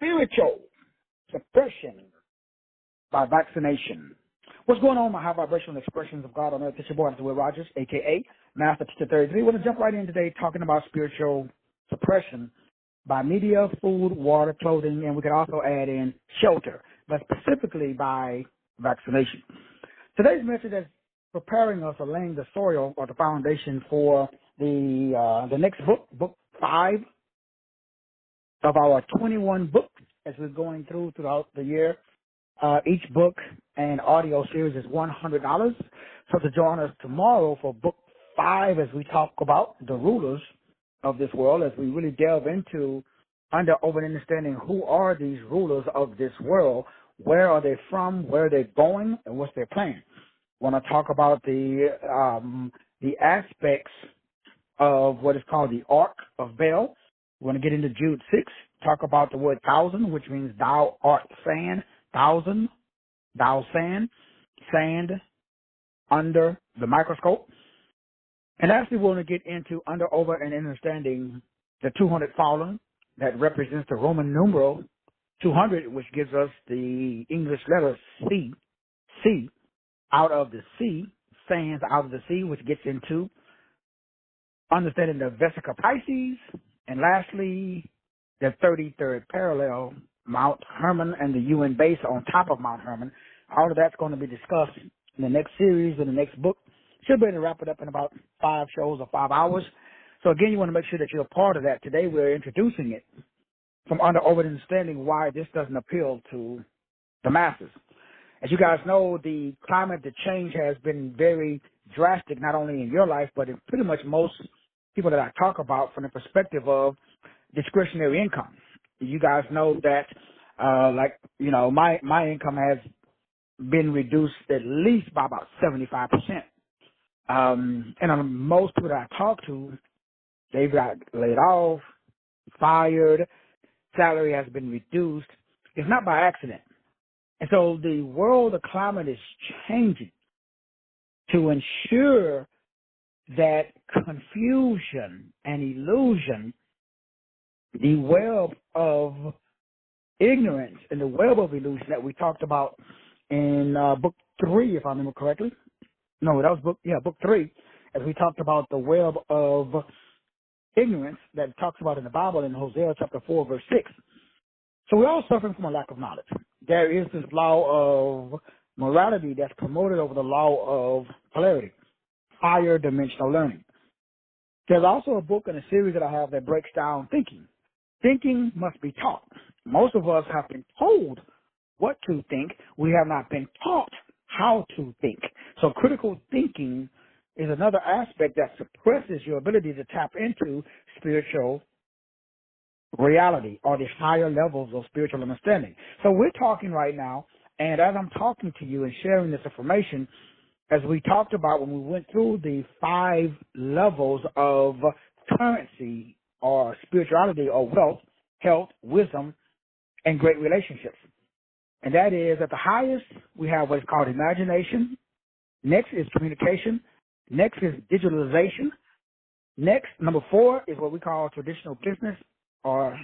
spiritual suppression by vaccination. What's going on, my high vibrational expressions of God on earth? It's your boy, Will Rogers, a.k.a. Master Teacher 33. We're going to jump right in today talking about spiritual suppression by media, food, water, clothing, and we could also add in shelter, but specifically by vaccination. Today's message is preparing us or laying the soil or the foundation for the next book, book 5 of our 21 books as we're going throughout the year. Each book and audio series is $100. So to join us tomorrow for book 5 as we talk about the rulers of this world, as we really delve into understanding who are these rulers of this world, where are they from, where are they going, and what's their plan. I want to talk about the aspects of what is called the Ark of Baal. We want to get into Jude 6, talk about the word thousand, which means thou art sand, thousand, thou sand under the microscope. And lastly, we want to get into over and understanding the 200 fallen that represents the Roman numeral 200, which gives us the English letter C, out of the sea, sands out of the sea, which gets into understanding the Vesica Pisces. And lastly, the 33rd parallel, Mount Hermon and the UN base on top of Mount Hermon. All of that's going to be discussed in the next series, in the next book. Should be able to wrap it up in about 5 shows or 5 hours. So again, you want to make sure that you're a part of that. Today we're introducing it from over understanding why this doesn't appeal to the masses. As you guys know, the climate, the change has been very drastic, not only in your life, but in pretty much most people that I talk about from the perspective of discretionary income. You guys know that, my income has been reduced at least by about 75%. And on most people that I talk to, they've got laid off, fired, salary has been reduced. It's not by accident. And so the world, the climate is changing to ensure that confusion and illusion, the web of ignorance and the web of illusion that we talked about in book 3, if I remember correctly. No, that was book 3, as we talked about the web of ignorance that it talks about in the Bible in Hosea chapter 4, verse 6. So we're all suffering from a lack of knowledge. There is this law of morality that's promoted over the law of polarity, higher dimensional learning. There's also a book in a series that I have that breaks down thinking. Thinking must be taught. Most of us have been told what to think. We have not been taught how to think. So critical thinking is another aspect that suppresses your ability to tap into spiritual reality or the higher levels of spiritual understanding. So we're talking right now, and as I'm talking to you and sharing this information, as we talked about when we went through the 5 levels of currency or spirituality or wealth, health, wisdom, and great relationships. And that is at the highest, we have what is called imagination. Next is communication. Next is digitalization. Next, number 4 is what we call traditional business or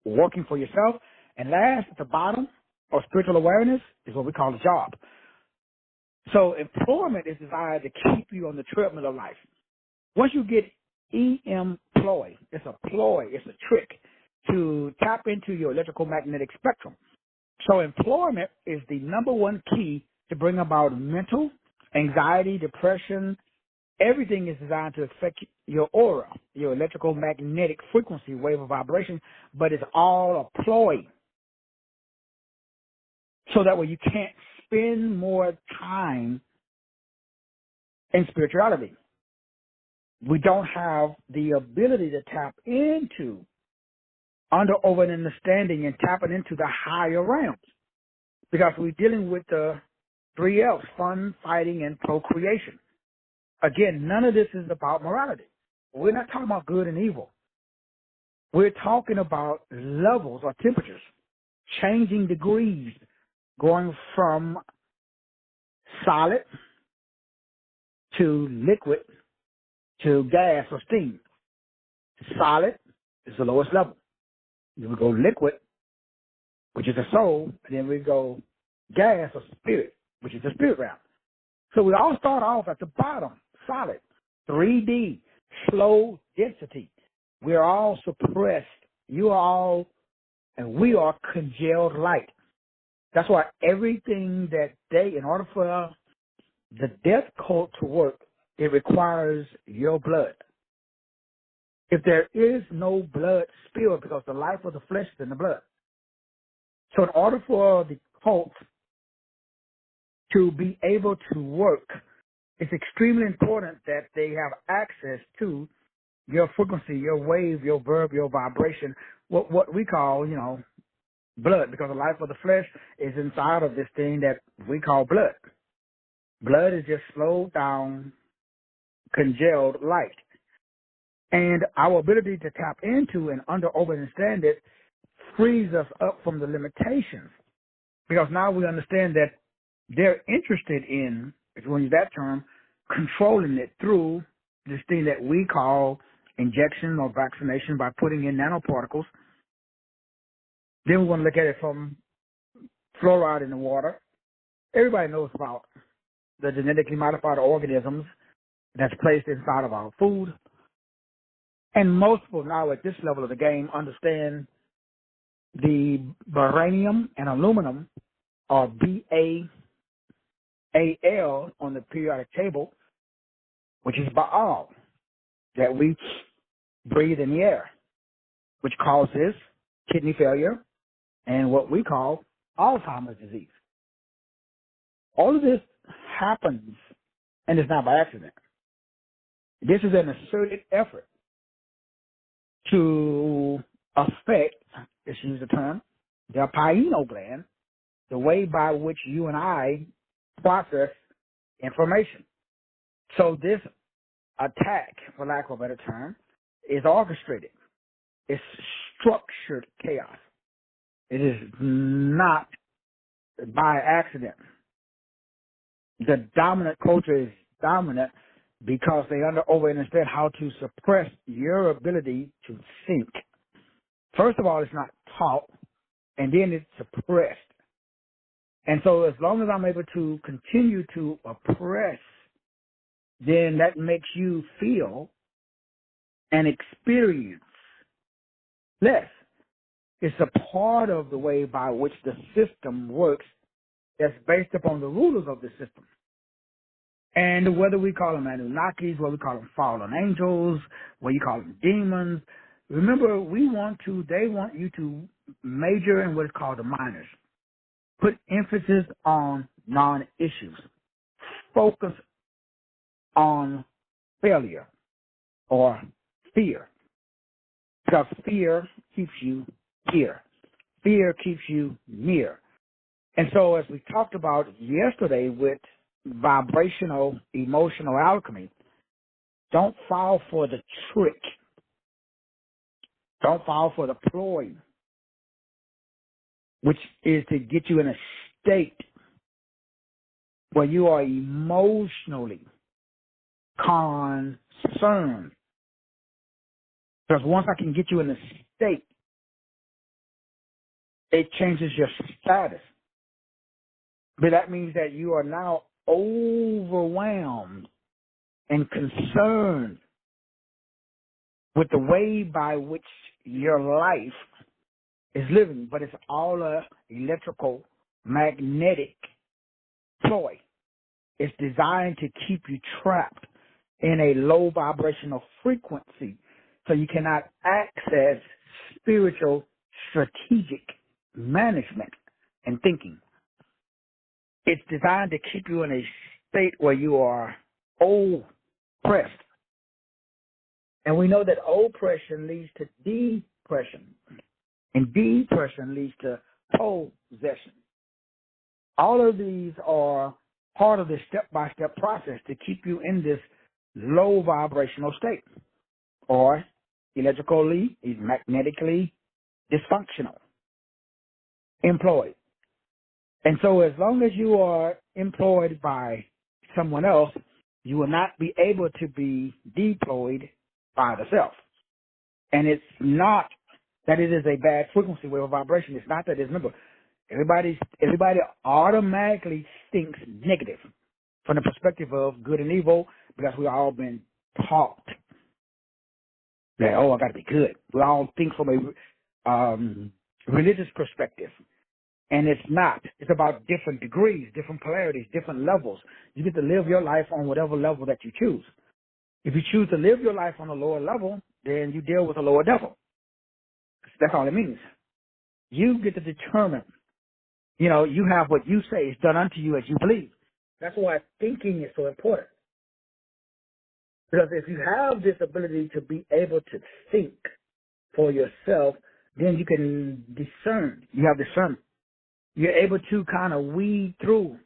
working for yourself. And last, at the bottom, or spiritual awareness, is what we call a job. So employment is designed to keep you on the treadmill of life. Once you get employ, it's a ploy, it's a trick to tap into your electrical magnetic spectrum. So employment is the number 1 key to bring about mental, anxiety, depression. Everything is designed to affect your aura, your electrical magnetic frequency, wave of vibration, but it's all a ploy. So that way you can't spend more time in spirituality. We don't have the ability to tap into over an understanding and tapping into the higher realms because we're dealing with the 3 L's, fun, fighting, and procreation. Again, none of this is about morality. We're not talking about good and evil. We're talking about levels or temperatures, changing degrees, going from solid to liquid to gas or steam. Solid is the lowest level. You would go liquid which is the soul, and then we go gas or spirit, which is the spirit realm. So we all start off at the bottom, solid, 3D, slow density. We're all suppressed. You are all, and we are congealed light. That's why everything that in order for the death cult to work, it requires your blood. If there is no blood spilled, because the life of the flesh is in the blood. So in order for the cult to be able to work, it's extremely important that they have access to your frequency, your wave, your verb, your vibration, what we call, blood, because the life of the flesh is inside of this thing that we call blood. Blood is just slowed down, congealed light. And our ability to tap into and understand it frees us up from the limitations. Because now we understand that they're interested in, if you want to use that term, controlling it through this thing that we call injection or vaccination by putting in nanoparticles. Then we want to look at it from fluoride in the water. Everybody knows about the genetically modified organisms that's placed inside of our food. And most people now at this level of the game understand the barium and aluminum, or BaAl on the periodic table, which is Baal, that we breathe in the air, which causes kidney failure and what we call Alzheimer's disease. All of this happens, and it's not by accident. This is an asserted effort to affect, let's use the term, the pineal gland, the way by which you and I process information. So this attack, for lack of a better term, is orchestrated. It's structured chaos. It is not by accident. The dominant culture is dominant because they understand how to suppress your ability to think. First of all, it's not taught, and then it's suppressed. And so as long as I'm able to continue to oppress, then that makes you feel and experience less. It's a part of the way by which the system works that's based upon the rulers of the system. And whether we call them Anunnakis, whether we call them fallen angels, whether you call them demons, remember, they want you to major in what is called the minors. Put emphasis on non-issues. Focus on failure or fear. Because fear keeps you here. Fear keeps you near. And so as we talked about yesterday with vibrational, emotional alchemy, don't fall for the trick. Don't fall for the ploy, which is to get you in a state where you are emotionally concerned. Because once I can get you in a state, it changes your status. But that means that you are now overwhelmed and concerned with the way by which your life is living. But it's all a electrical, magnetic ploy. It's designed to keep you trapped in a low vibrational frequency so you cannot access spiritual strategic management and thinking. It's designed to keep you in a state where you are oppressed. And we know that oppression leads to depression, and depression leads to possession. All of these are part of the step-by-step process to keep you in this low vibrational state, or electrically, magnetically dysfunctional, employed. And so as long as you are employed by someone else, you will not be able to be deployed by the self. And it's not that it is a bad frequency wave or vibration. It's not that. Remember, everybody automatically thinks negative from the perspective of good and evil because we all been taught that, oh, I got to be good. We all think from a religious perspective. And it's not. It's about different degrees, different polarities, different levels. You get to live your life on whatever level that you choose. If you choose to live your life on a lower level, then you deal with a lower devil. That's all it means. You get to determine. You have what you say is done unto you as you believe. That's why thinking is so important. Because if you have this ability to be able to think for yourself, then you can discern. You have discernment. You're able to kind of weed through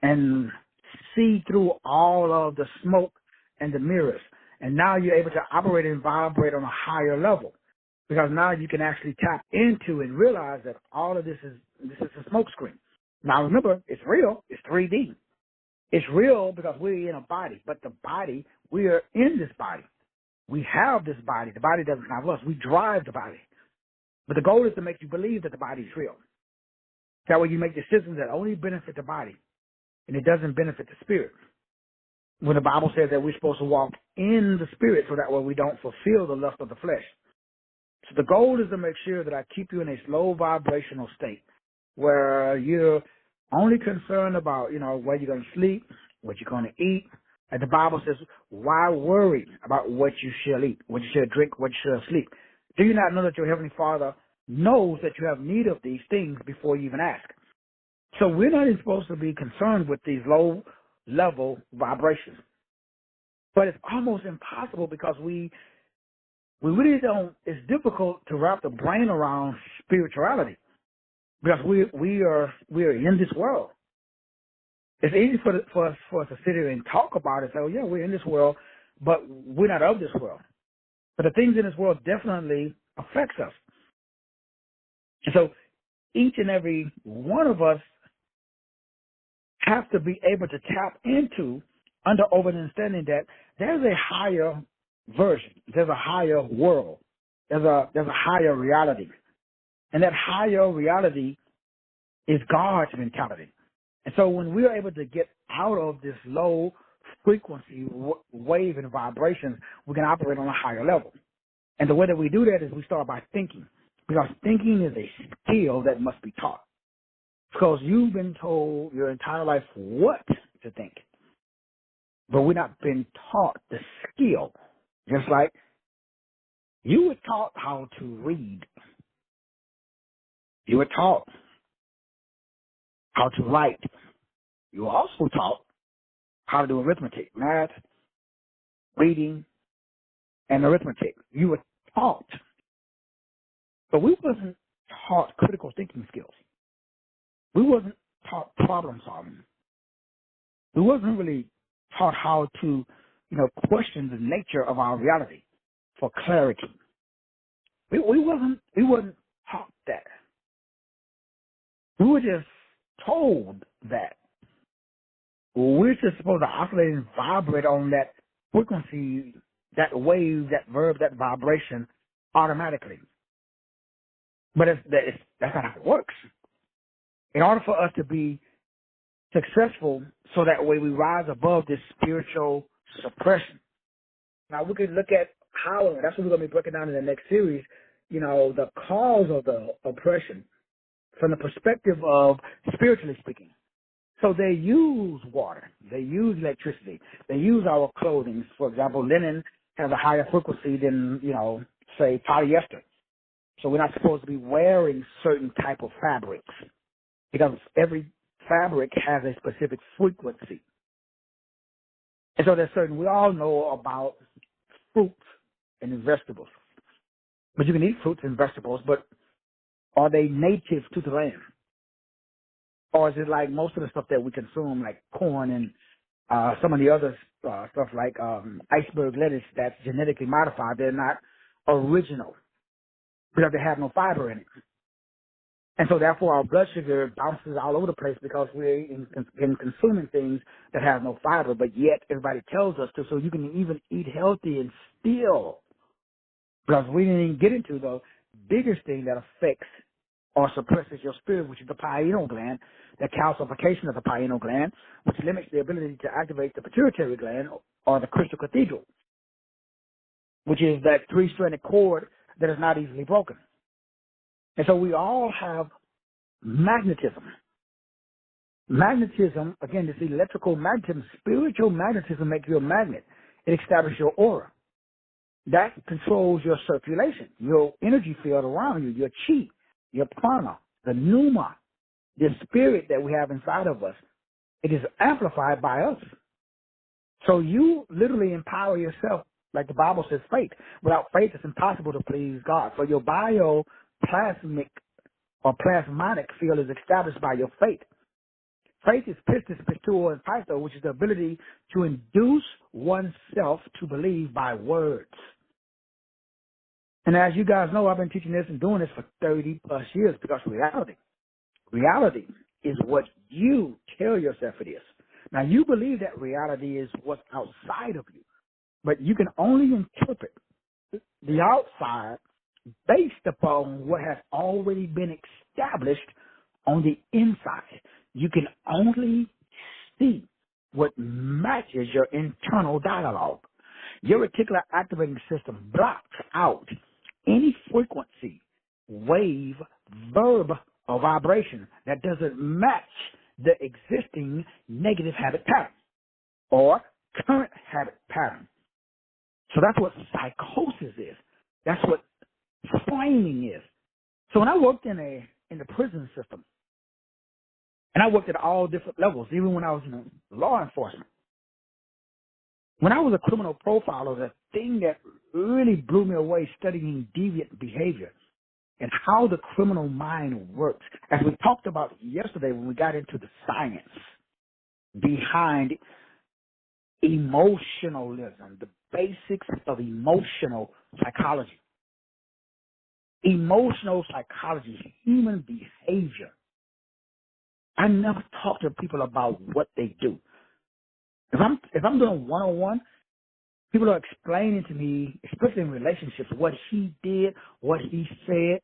and see through all of the smoke and the mirrors. And now you're able to operate and vibrate on a higher level. Because now you can actually tap into and realize that all of this is a smoke screen. Now remember, it's real. It's 3D. It's real because we're in a body. But the body, we are in this body. We have this body. The body doesn't have us. We drive the body. But the goal is to make you believe that the body is real. That way you make decisions that only benefit the body. And it doesn't benefit the spirit. When the Bible says that we're supposed to walk in the spirit so that way we don't fulfill the lust of the flesh. So the goal is to make sure that I keep you in a slow vibrational state where you're only concerned about, where you're going to sleep, what you're going to eat. And the Bible says, why worry about what you shall eat, what you shall drink, what you shall sleep? Do you not know that your Heavenly Father knows that you have need of these things before you even ask? So we're not even supposed to be concerned with these low-level vibrations. But it's almost impossible because we really don't, it's difficult to wrap the brain around spirituality because we are in this world. It's easy for us to sit here and talk about it, say, oh yeah, we're in this world, but we're not of this world. But the things in this world definitely affects us. And so each and every one of us have to be able to tap into under understanding that there's a higher version. There's a higher world. There's a higher reality. And that higher reality is God's mentality. And so when we're able to get out of this low frequency wave and vibrations, we can operate on a higher level. And the way that we do that is we start by thinking. Because thinking is a skill that must be taught. Because you've been told your entire life what to think. But we've not been taught the skill. Just like you were taught how to read. You were taught how to write. You were also taught how to do arithmetic, math, reading, and arithmetic. You were taught. But we wasn't taught critical thinking skills. We wasn't taught problem solving. We wasn't really taught how to, question the nature of our reality for clarity. We wasn't taught that. We were just told that. We're just supposed to oscillate and vibrate on that frequency, that wave, that verb, that vibration automatically. But that's not how it works. In order for us to be successful, so that way we rise above this spiritual suppression. Now we can look at how, and that's what we're going to be breaking down in the next series, the cause of the oppression from the perspective of spiritually speaking. So they use water, they use electricity, they use our clothing. For example, linen has a higher frequency than, say, polyester. So we're not supposed to be wearing certain type of fabrics because every fabric has a specific frequency. And so there's certain, we all know about fruits and vegetables. But you can eat fruits and vegetables, but are they native to the land? Or is it like most of the stuff that we consume, like corn and some of the other stuff like iceberg lettuce that's genetically modified, they're not original because they have no fiber in it. And so therefore our blood sugar bounces all over the place because we're in consuming things that have no fiber, but yet everybody tells us to, so you can even eat healthy and still Because we didn't even get into the biggest thing that affects or suppresses your spirit, which is the pineal gland, the calcification of the pineal gland, which limits the ability to activate the pituitary gland or the crystal cathedral, which is that three-stranded cord that is not easily broken. And so we all have magnetism. Magnetism, again, this electrical magnetism, spiritual magnetism makes you a magnet. It establishes your aura. That controls your circulation, your energy field around you, your chi, your prana, the pneuma, the spirit that we have inside of us. It is amplified by us. So you literally empower yourself, like the Bible says, faith. Without faith, it's impossible to please God. For your bioplasmic or plasmatic field is established by your faith. Faith is pistis, pistuo, and pytho, which is the ability to induce oneself to believe by words. And as you guys know, I've been teaching this and doing this for 30 plus years because reality is what you tell yourself it is. Now, you believe that reality is what's outside of you, but you can only interpret the outside based upon what has already been established on the inside. You can only see what matches your internal dialogue. Your reticular activating system blocks out any frequency, wave, verb, or vibration that doesn't match the existing negative habit pattern or current habit pattern. So that's what psychosis is. That's what framing is. So when I worked in the prison system, and I worked at all different levels, even when I was in law enforcement. When I was a criminal profiler, the thing that really blew me away studying deviant behavior and how the criminal mind works, as we talked about yesterday when we got into the science behind emotionalism, the basics of emotional psychology. Emotional psychology, human behavior. I never talk to people about what they do. If I'm doing one-on-one, people are explaining to me, especially in relationships, what he did, what he said.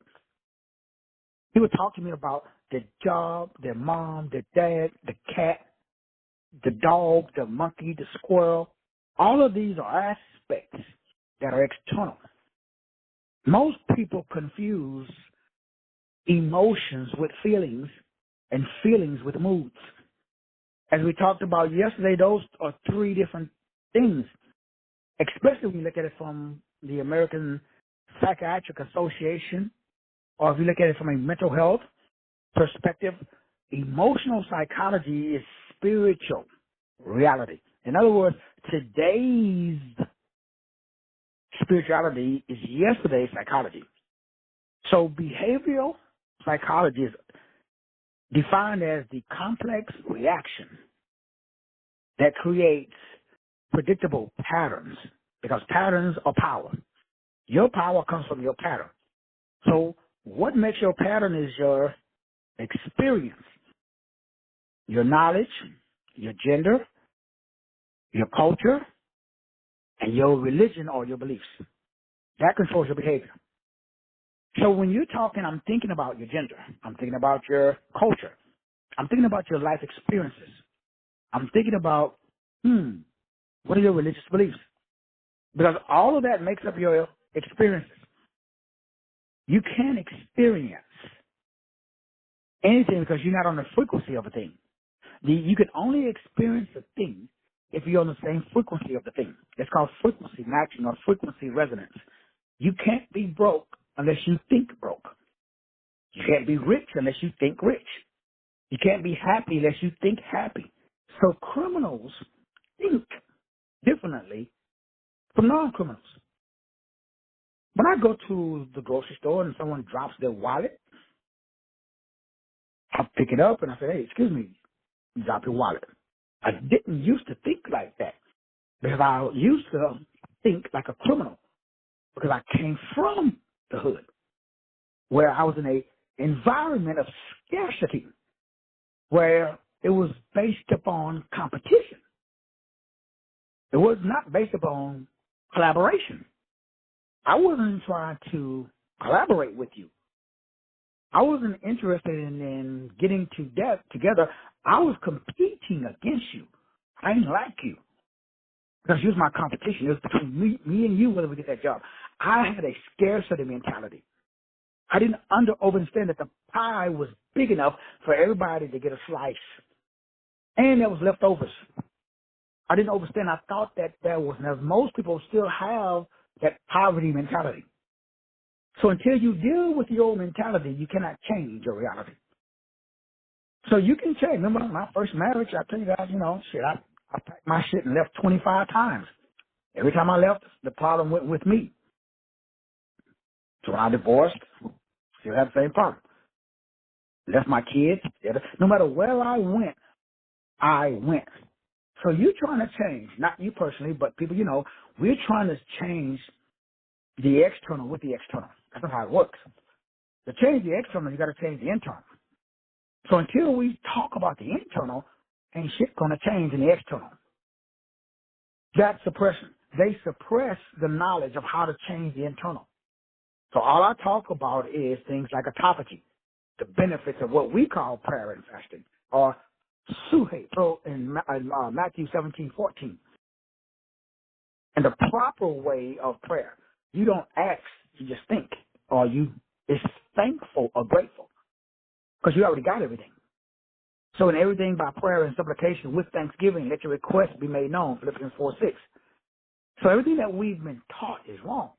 People talk to me about their job, their mom, their dad, the cat, the dog, the monkey, the squirrel. All of these are aspects that are external. Most people confuse emotions with feelings and feelings with moods. As we talked about yesterday, those are three different things, especially when you look at it from the American Psychiatric Association, or if you look at it from a mental health perspective. Emotional psychology is spiritual reality. In other words, today's spirituality is yesterday's psychology. So behavioral psychology is defined as the complex reaction that creates predictable patterns, because patterns are power. Your power comes from your pattern. So what makes your pattern is your experience, your knowledge, your gender, your culture, and your religion or your beliefs. That controls your behavior. So when you're talking, I'm thinking about your gender. I'm thinking about your culture. I'm thinking about your life experiences. I'm thinking about, what are your religious beliefs? Because all of that makes up your experiences. You can't experience anything because you're not on the frequency of a thing. You can only experience a thing if you're on the same frequency of the thing. It's called frequency matching or frequency resonance. You can't be broke unless you think broke. You can't be rich unless you think rich. You can't be happy unless you think happy. So criminals think differently from non-criminals. When I go to the grocery store and someone drops their wallet, I pick it up and I say, hey, excuse me, you dropped your wallet. I didn't used to think like that because I used to think like a criminal because I came from the hood where I was in a environment of scarcity where it was based upon competition. It was not based upon collaboration. I wasn't trying to collaborate with you. I wasn't interested in getting together. I was competing against you. I didn't like you because you was my competition. It was between me and you whether we get that job. I had a scarcity mentality. I didn't understand that the pie was big enough for everybody to get a slice. And there was leftovers. I didn't understand. I thought that there was, now most people still have that poverty mentality. So until you deal with your mentality, you cannot change your reality. So you can change. Remember my first marriage, I tell you guys, I packed my shit and left 25 times. Every time I left, the problem went with me. So when I divorced, still have the same problem. Left my kids. No matter where I went, I went. So you're trying to change, not you personally, but people, we're trying to change the external with the external. That's not how it works. To change the external, you got to change the internal. So until we talk about the internal, ain't shit going to change in the external. That's suppression. They suppress the knowledge of how to change the internal. So all I talk about is things like autophagy, the benefits of what we call prayer and fasting, or suhe, in Matthew 17:14. And the proper way of prayer. You don't ask, you just think, or you is thankful or grateful, because you already got everything. So in everything by prayer and supplication with thanksgiving, let your requests be made known, Philippians 4:6. So everything that we've been taught is wrong.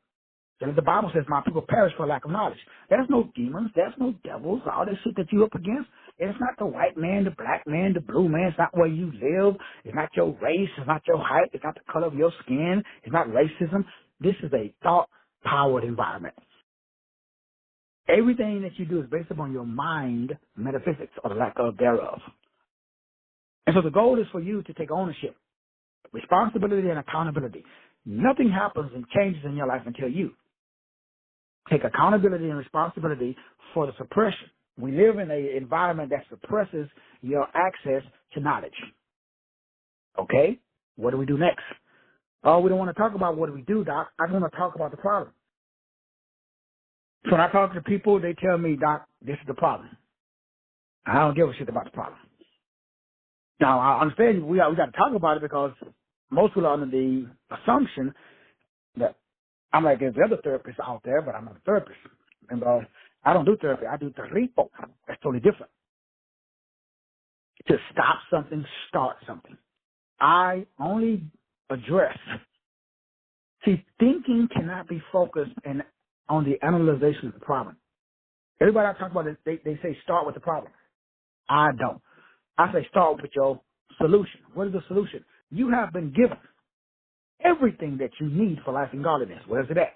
And the Bible says, my people perish for lack of knowledge. There's no demons. There's no devils. All this shit that you're up against, it's not the white man, the black man, the blue man. It's not where you live. It's not your race. It's not your height. It's not the color of your skin. It's not racism. This is a thought-powered environment. Everything that you do is based upon your mind, metaphysics, or the lack of thereof. And so the goal is for you to take ownership, responsibility, and accountability. Nothing happens and changes in your life until you take accountability and responsibility for the suppression. We live in an environment that suppresses your access to knowledge. Okay? What do we do next? Oh, we don't want to talk about what do we do, Doc. I want to talk about the problem. So when I talk to people, they tell me, Doc, this is the problem. I don't give a shit about the problem. Now, I understand we got to talk about it because most people are under the assumption that I'm like there's other therapists out there, but I'm not a therapist. And I don't do therapy. I do repo. That's totally different. To stop something, start something. I only address. See, thinking cannot be focused on the analyzation of the problem. Everybody I talk about, they say start with the problem. I don't. I say start with your solution. What is the solution? You have been given everything that you need for life and godliness. Where's it at?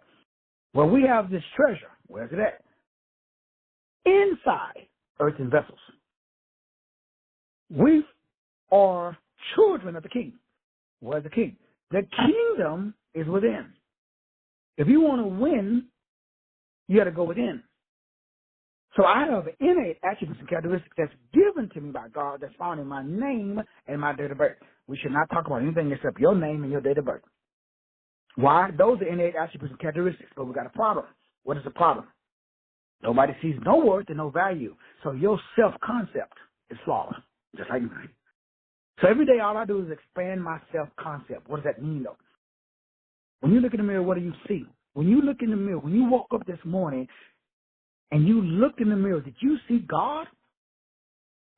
Well, we have this treasure. Where's it at? Inside earthen vessels. We are children of the king. Where's the king? The kingdom is within. If you want to win, you got to go within. So I have innate attributes and characteristics that's given to me by God that's found in my name and my date of birth. We should not talk about anything except your name and your date of birth. Why? Those are innate attributes and characteristics, but we got a problem. What is the problem? Nobody sees no worth and no value. So your self-concept is flawed, just like mine. So every day all I do is expand my self-concept. What does that mean, though? When you look in the mirror, what do you see? When you look in the mirror, when you woke up this morning and you looked in the mirror, did you see God?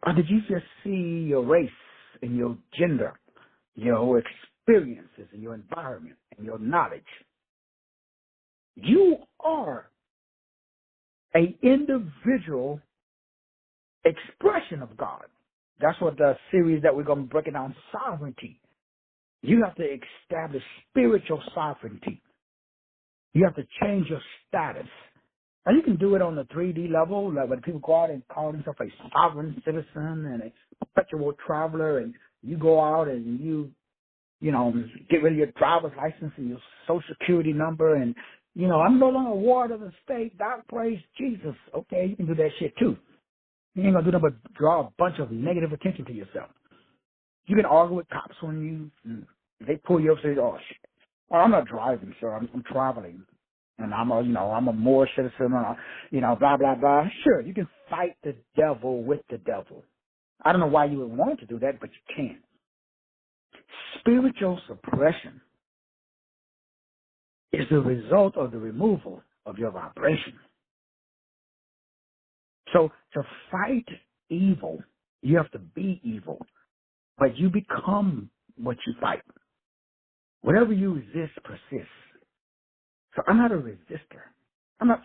Or did you just see your race and your gender, your experiences and your environment and your knowledge? You are an individual expression of God. That's what the series that we're going to be breaking down, sovereignty. You have to establish spiritual sovereignty. You have to change your status. Now, you can do it on the 3D level, like when people go out and call themselves a sovereign citizen and a perpetual traveler, and you go out and you get rid of your driver's license and your social security number, and, I'm no longer a ward of the state. God praise Jesus. Okay, you can do that shit too. You ain't going to do nothing but draw a bunch of negative attention to yourself. You can argue with cops when they pull you up and say, oh, shit. Well, I'm not driving, sir. I'm traveling. and I'm a more citizen, blah, blah, blah. Sure, you can fight the devil with the devil. I don't know why you would want to do that, but you can. Spiritual suppression is the result of the removal of your vibration. So to fight evil, you have to be evil, but you become what you fight. Whatever you resist persists. So I'm not a resistor. I'm not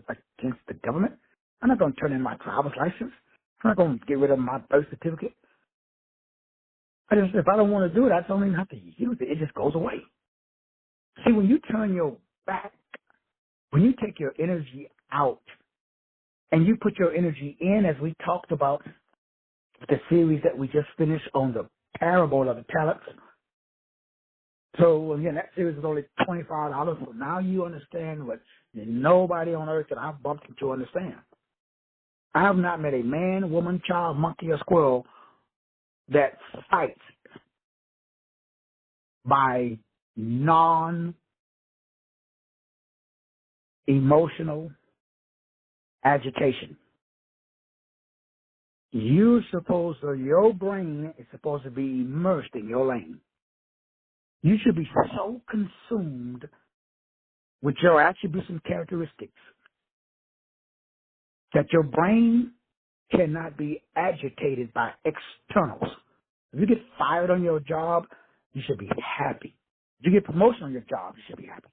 against the government. I'm not going to turn in my driver's license. I'm not going to get rid of my birth certificate. If I don't want to do it, I don't even have to use it. It just goes away. See, when you turn your back, when you take your energy out and you put your energy in, as we talked about the series that we just finished on the parable of the talents. So, again, that series is only $25, so now you understand what nobody on earth that I've bumped into understand. I have not met a man, woman, child, monkey, or squirrel that fights by non-emotional agitation. Your brain is supposed to be immersed in your lane. You should be so consumed with your attributes and characteristics that your brain cannot be agitated by externals. If you get fired on your job, you should be happy. If you get promotion on your job, you should be happy.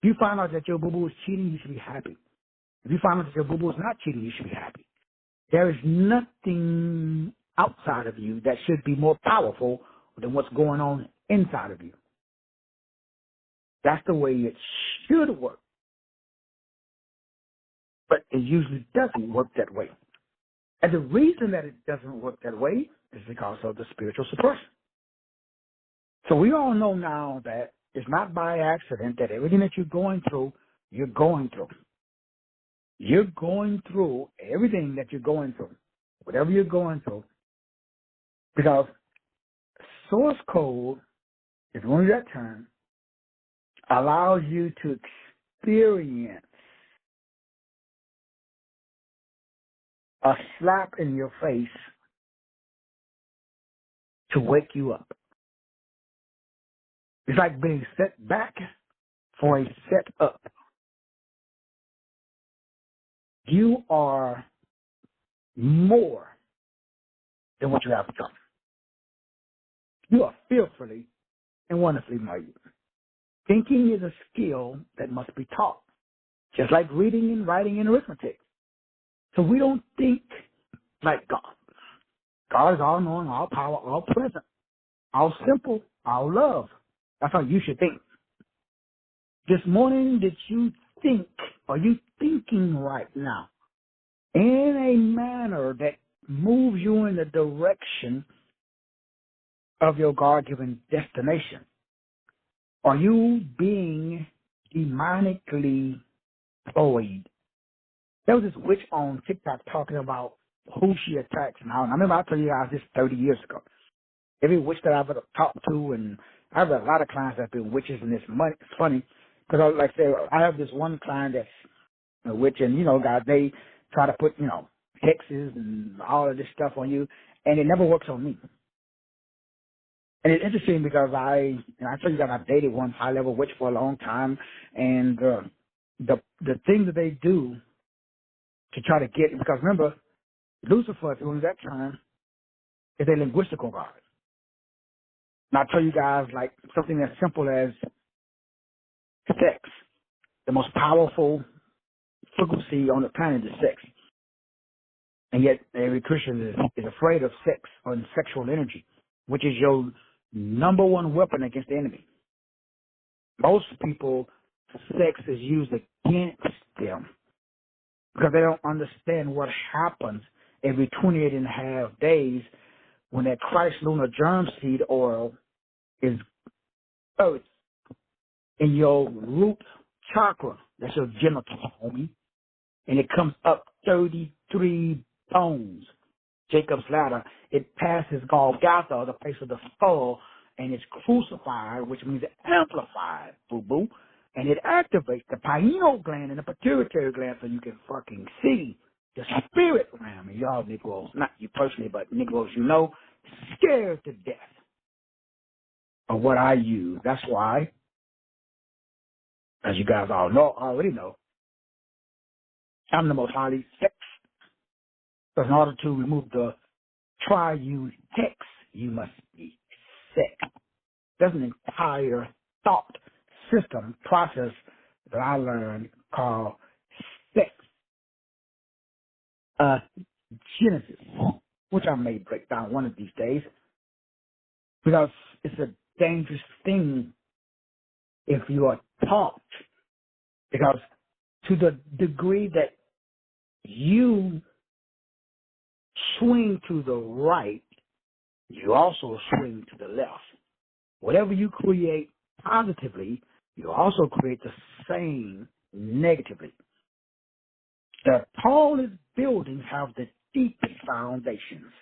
If you find out that your boo-boo is cheating, you should be happy. If you find out that your boo-boo is not cheating, you should be happy. There is nothing outside of you that should be more powerful than what's going on inside of you. That's the way it should work. But it usually doesn't work that way. And the reason that it doesn't work that way is because of the spiritual suppression. So we all know now that it's not by accident that everything that you're going through, you're going through. You're going through everything that you're going through, whatever you're going through, because source code, if you want to use that term, allows you to experience a slap in your face to wake you up. It's like being set back for a set up. You are more than what you have become. You are fearfully and wonderfully made. Thinking is a skill that must be taught, just like reading and writing and arithmetic. So we don't think like God. God is all knowing, all power, all present, all simple, all love. That's how you should think. This morning, did you think, are you thinking right now in a manner that moves you in the direction of your God-given destination? Are you being demonically bullied? There was this witch on TikTok talking about who she attacks now. And I remember I told you guys this 30 years ago. Every witch that I've ever talked to, and I've had a lot of clients that have been witches, and it's funny because, like I said, I have this one client that's a witch, and, guys, they try to put, hexes and all of this stuff on you, and it never works on me. And it's interesting because I told you that I've dated one high-level witch for a long time, and the thing that they do to try to get, because remember, Lucifer, during that time, is a linguistical god. And I'll tell you guys, like, something as simple as sex. The most powerful frequency on the planet is sex. And yet every Christian is afraid of sex or sexual energy, which is your number one weapon against the enemy. Most people, sex is used against them because they don't understand what happens every 28 and a half days when that Christ lunar germ seed oil is earth in your root chakra. That's your genital, homie. And it comes up 33 bones. Jacob's ladder. It passes Golgotha, the place of the skull, and it's crucified, which means amplified, boo-boo. and it activates the pineal gland and the pituitary gland so you can fucking see the spirit realm. And y'all Negroes, not you personally, but Negroes you know, scared to death of what I use. That's why, as you guys all know, already know, I'm the most highly sex. Because in order to remove the triune hex, you must be sex. There's an entire thought system process that I learned called sex genesis, which I may break down one of these days, because it's a dangerous thing if you are taught, because to the degree that you swing to the right, you also swing to the left. Whatever you create positively, you also create the same negatively. The tallest buildings have the deepest foundations.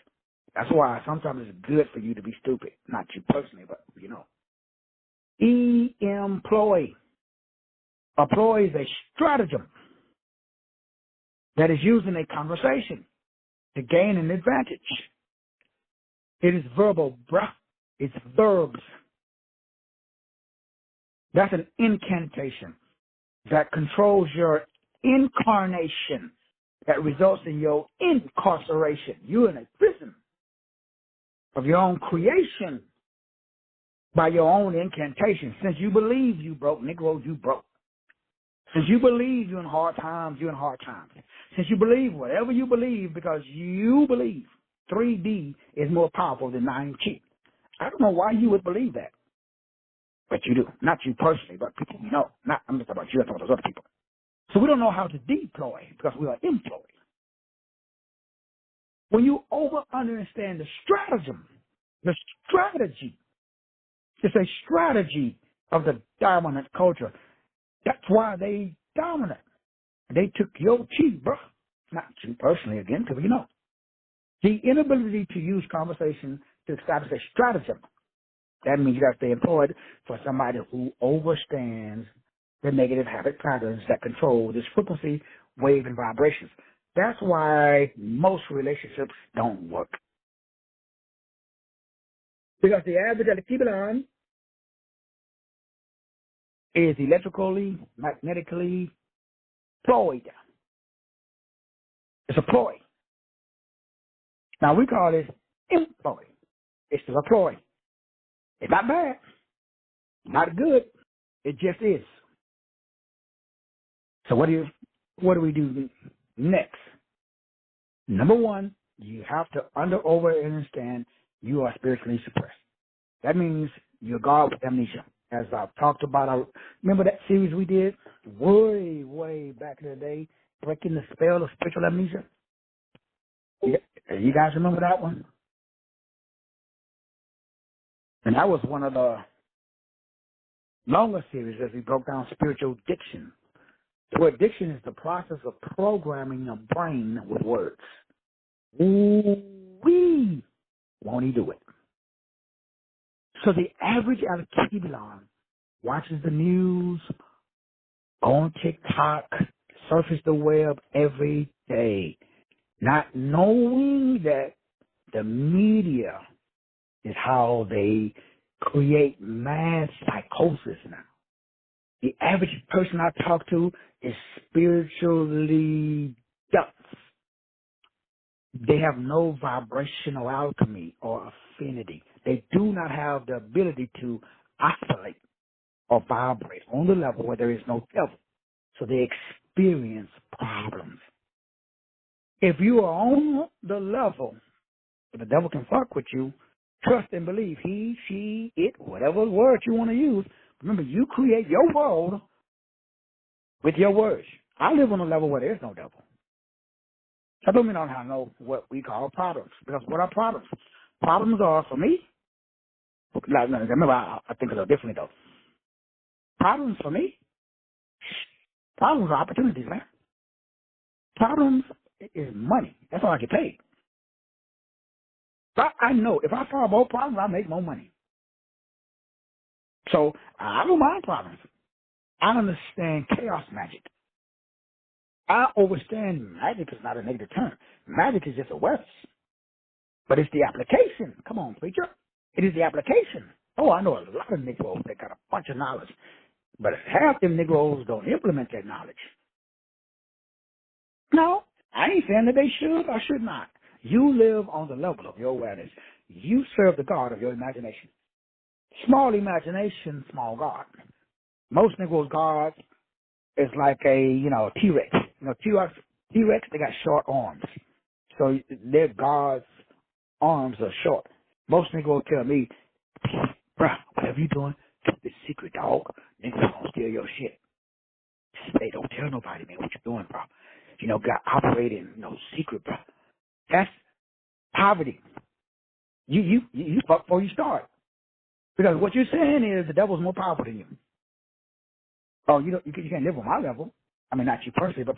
That's why sometimes it's good for you to be stupid. Not you personally, but you know. Employ. Employ is a stratagem that is used in a conversation to gain an advantage. It is verbal, bruh. It's verbs. That's an incantation that controls your incarnation, that results in your incarceration. You're in a prison of your own creation by your own incantation. Since you believe you broke, Negro, you broke. Since you believe you're in hard times, you're in hard times. Since you believe whatever you believe because you believe 3D is more powerful than 9G. I don't know why you would believe that. But you do. Not you personally, but people you know. I'm just talking about you, I'm talking about those other people. So we don't know how to deploy because we are employed. When you understand the stratagem, the strategy, it's a strategy of the dominant culture. That's why they dominant. They took your chi, bro. Not you personally, again, because you know. The inability to use conversation to establish a stratagem. That means you got to stay employed for somebody who understands the negative habit patterns that control this frequency, wave, and vibrations. That's why most relationships don't work. Because the average of the Kibbalan is electrically, magnetically ployed. It's a ploy. Now we call this employ. It's still a ploy. It's not bad, not good. It just is. So what do we do next? Number one, you have to understand you are spiritually suppressed. That means you're God with amnesia. As I've talked about, remember that series we did way back in the day, Breaking the Spell of Spiritual Amnesia? You guys remember that one? And that was one of the longer series as we broke down spiritual diction. The word diction is the process of programming a brain with words. Ooh-wee, won't he do it? So the average Al-Kiblan watches the news, on TikTok, surface the web every day, not knowing that the media is how they create mass psychosis now. The average person I talk to is spiritually dense. They have no vibrational alchemy or affinity. They do not have the ability to oscillate or vibrate on the level where there is no devil. So they experience problems. If you are on the level where the devil can fuck with you, trust and believe he, she, it, whatever word you want to use. Remember, you create your world with your words. I live on a level where there's no devil. That don't mean I don't know what we call problems. Because what are problems? Problems are, for me, remember, I think of it differently, though. Problems for me, problems are opportunities, man. Problems is money. That's all I get paid. But I know if I solve more problems, I make more money. So I don't mind problems. I understand chaos magic. I understand magic is not a negative term. Magic is just awareness. But it's the application. Come on, preacher. It is the application. Oh, I know a lot of Negroes that got a bunch of knowledge. But half them Negroes don't implement that knowledge. No, I ain't saying that they should or should not. You live on the level of your awareness. You serve the God of your imagination. Small imagination, small God. Most Negroes' gods is like a, T-Rex. T-Rex, they got short arms. So their God's arms are short. Most Negroes tell me, bruh, whatever you doing, keep it secret, dog. Niggas gonna steal your shit. They don't tell nobody, man, what you doing, bro. Got operating, secret, bro. That's poverty. You fuck before you start. Because what you're saying is the devil's more powerful than you. Oh, you can't live on my level. I mean, not you personally, but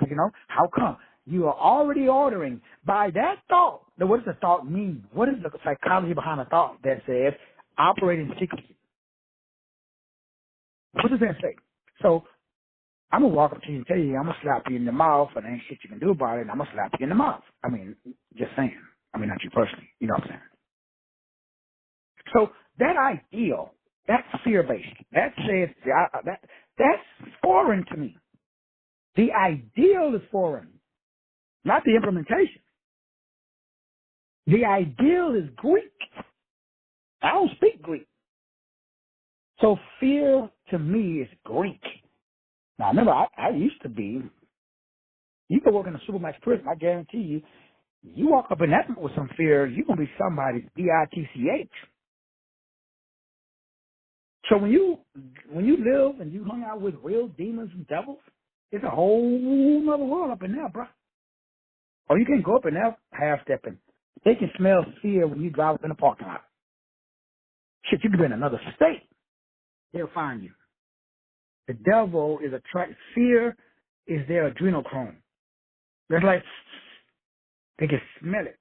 how come? You are already ordering by that thought. Now, what does the thought mean? What is the psychology behind the thought that says operating secretly? What does that say? So I'm going to walk up to you and tell you, I'm going to slap you in the mouth, and there ain't shit you can do about it, and I'm going to slap you in the mouth. I mean, just saying. I mean, not you personally. You know what I'm saying? So that ideal, that's fear-based. That says, that's foreign to me. The ideal is foreign, not the implementation. The ideal is Greek. I don't speak Greek. So fear to me is Greek. Now, remember, I used to be, you can work in a Supermax prison, I guarantee you, you walk up in that with some fear, you're going to be somebody's bitch. So when you live and you hung out with real demons and devils, it's a whole other world up in there, bro. Or you can go up in there half-stepping. They can smell fear when you drive up in the parking lot. Shit, you could be in another state. They'll find you. The devil is fear is their adrenochrome. They're like, they can smell it.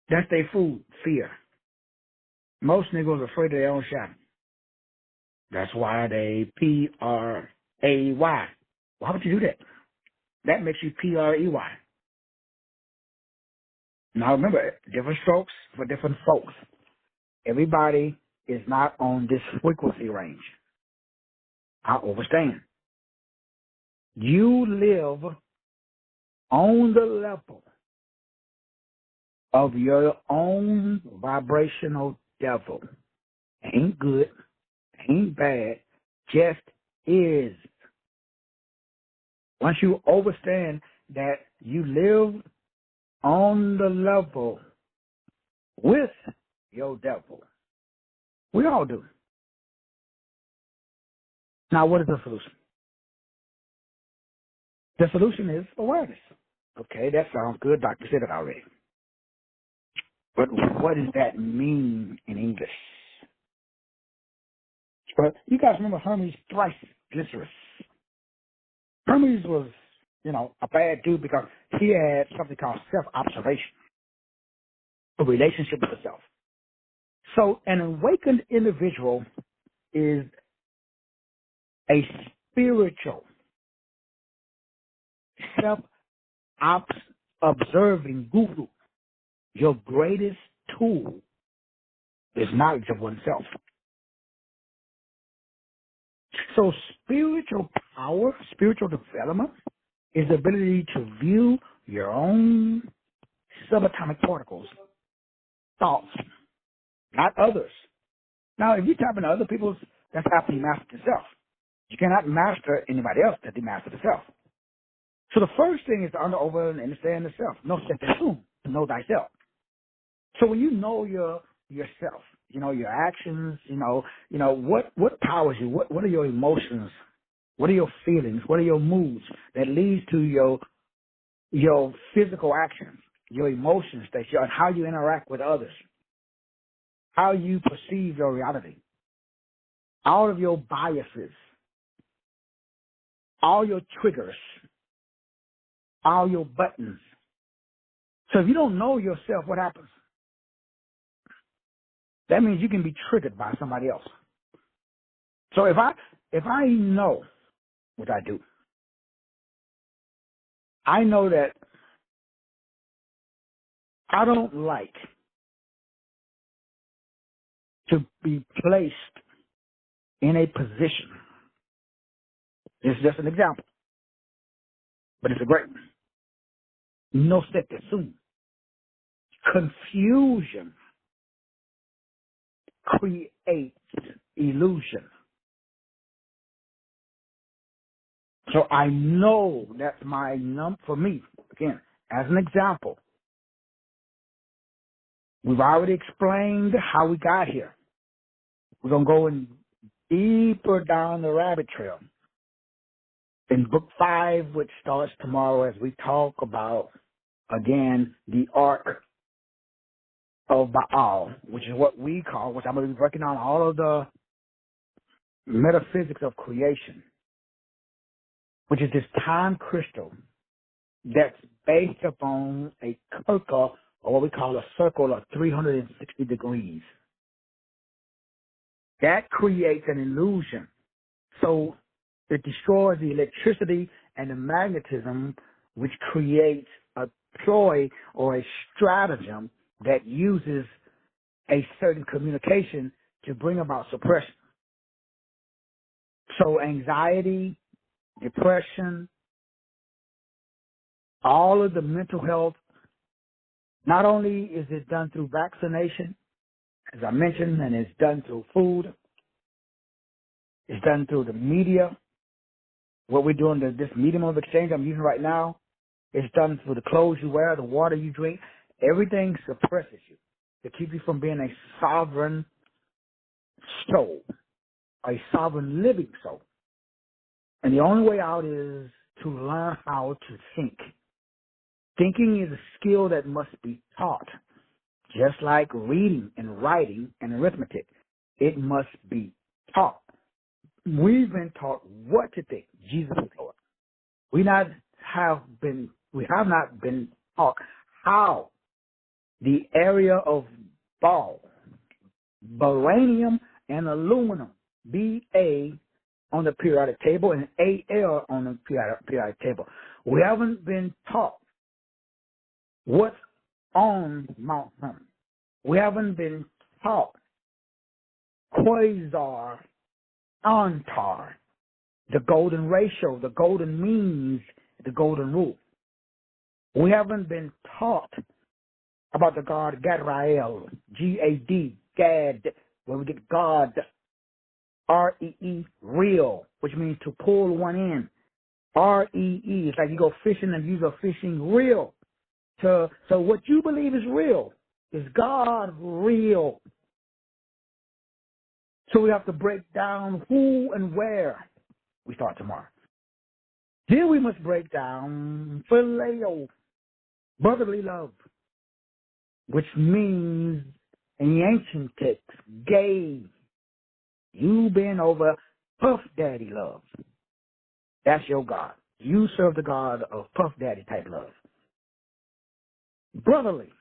That's their food, fear. Most niggas are afraid of their own shadow. That's why they P-R-A-Y. Why would you do that? That makes you P-R-E-Y. Now remember, different strokes for different folks. Everybody is not on this frequency range. I understand. You live on the level of your own vibrational devil. Ain't good, ain't bad, just is. Once you understand that you live on the level with your devil, we all do. Now, what is the solution? The solution is awareness. Okay, that sounds good. Doctor said it already. But what does that mean in English? Well, you guys remember Hermes Trismegistus. Hermes was, a bad dude because he had something called self-observation, a relationship with the self. So an awakened individual is a spiritual, self-observing guru. Your greatest tool is knowledge of oneself. So spiritual power, spiritual development is the ability to view your own subatomic particles, thoughts, not others. Now, if you tap into other people's, that's after you master yourself. You cannot master anybody else that you master the self. So the first thing is to over and understand the self. Know to know thyself. So when you know yourself, your actions, what powers you, what are your emotions, what are your feelings, what are your moods that leads to your physical actions, your emotions, and how you interact with others, how you perceive your reality, all of your biases, all your triggers, all your buttons. So if you don't know yourself, what happens? That means you can be triggered by somebody else. So if if I know what I do, I know that I don't like to be placed in a position. It's just an example, but it's a great one. No step too soon. Confusion creates illusion. So I know that's my for me. Again, as an example, we've already explained how we got here. We're going to go in deeper down the rabbit trail. In book 5, which starts tomorrow, as we talk about, again, the ark of Baal, which is what we call, which I'm going to be working on all of the metaphysics of creation, which is this time crystal that's based upon a circle, or what we call a circle of 360 degrees. That creates an illusion. So it destroys the electricity and the magnetism, which creates a ploy or a stratagem that uses a certain communication to bring about suppression. So anxiety, depression, all of the mental health, not only is it done through vaccination, as I mentioned, and it's done through food, it's done through the media. What we're doing, this medium of exchange I'm using right now, it's done through the clothes you wear, the water you drink. Everything suppresses you to keep you from being a sovereign soul, a sovereign living soul. And the only way out is to learn how to think. Thinking is a skill that must be taught, just like reading and writing and arithmetic. It must be taught. We've been taught what to think. Jesus is Lord. We have not been taught how the area of baranium and aluminum, Ba on the periodic table and Al on the periodic table. We haven't been taught what's on Mount Hermon. We haven't been taught quasar, antar, the golden ratio, the golden means, the golden rule. We haven't been taught about the God Gadrael, G-A-D, Gad, where we get God, R-E-E, real, which means to pull one in. R-E-E, it's like you go fishing and use a fishing reel. So what you believe is real. Is God real? So we have to break down who and where. We start tomorrow. Then we must break down phileo, brotherly love, which means in the ancient text, gay. You been over Puff Daddy love. That's your God. You serve the God of Puff Daddy type love. Brotherly.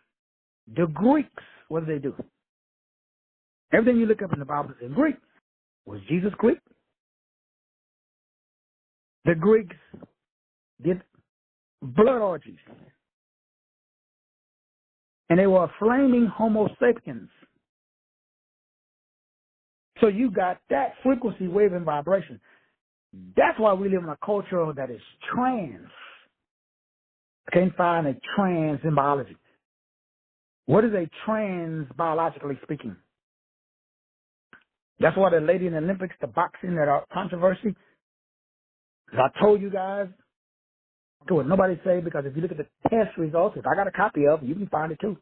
The Greeks, what do they do? Everything you look up in the Bible is in Greek. Was Jesus Greek? The Greeks did blood orgies. And they were flaming Homo sapiens. So you got that frequency wave and vibration. That's why we live in a culture that is trans. I can't find a trans in biology. What is a trans biologically speaking? That's why the lady in the Olympics, the boxing, that are controversy. As I told you guys, do what nobody say, because if you look at the test results, if I got a copy of it, you can find it too.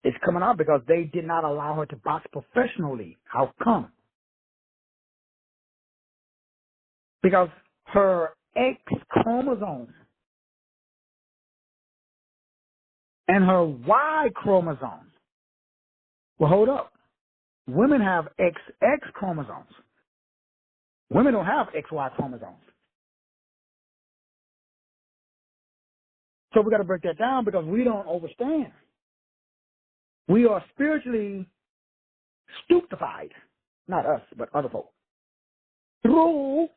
It's coming out because they did not allow her to box professionally. How come? Because her X chromosome and her Y chromosome. Well, hold up. Women have XX chromosomes. Women don't have XY chromosomes. So we got to break that down because we don't understand. We are spiritually stupefied. Not us, but other folk. through,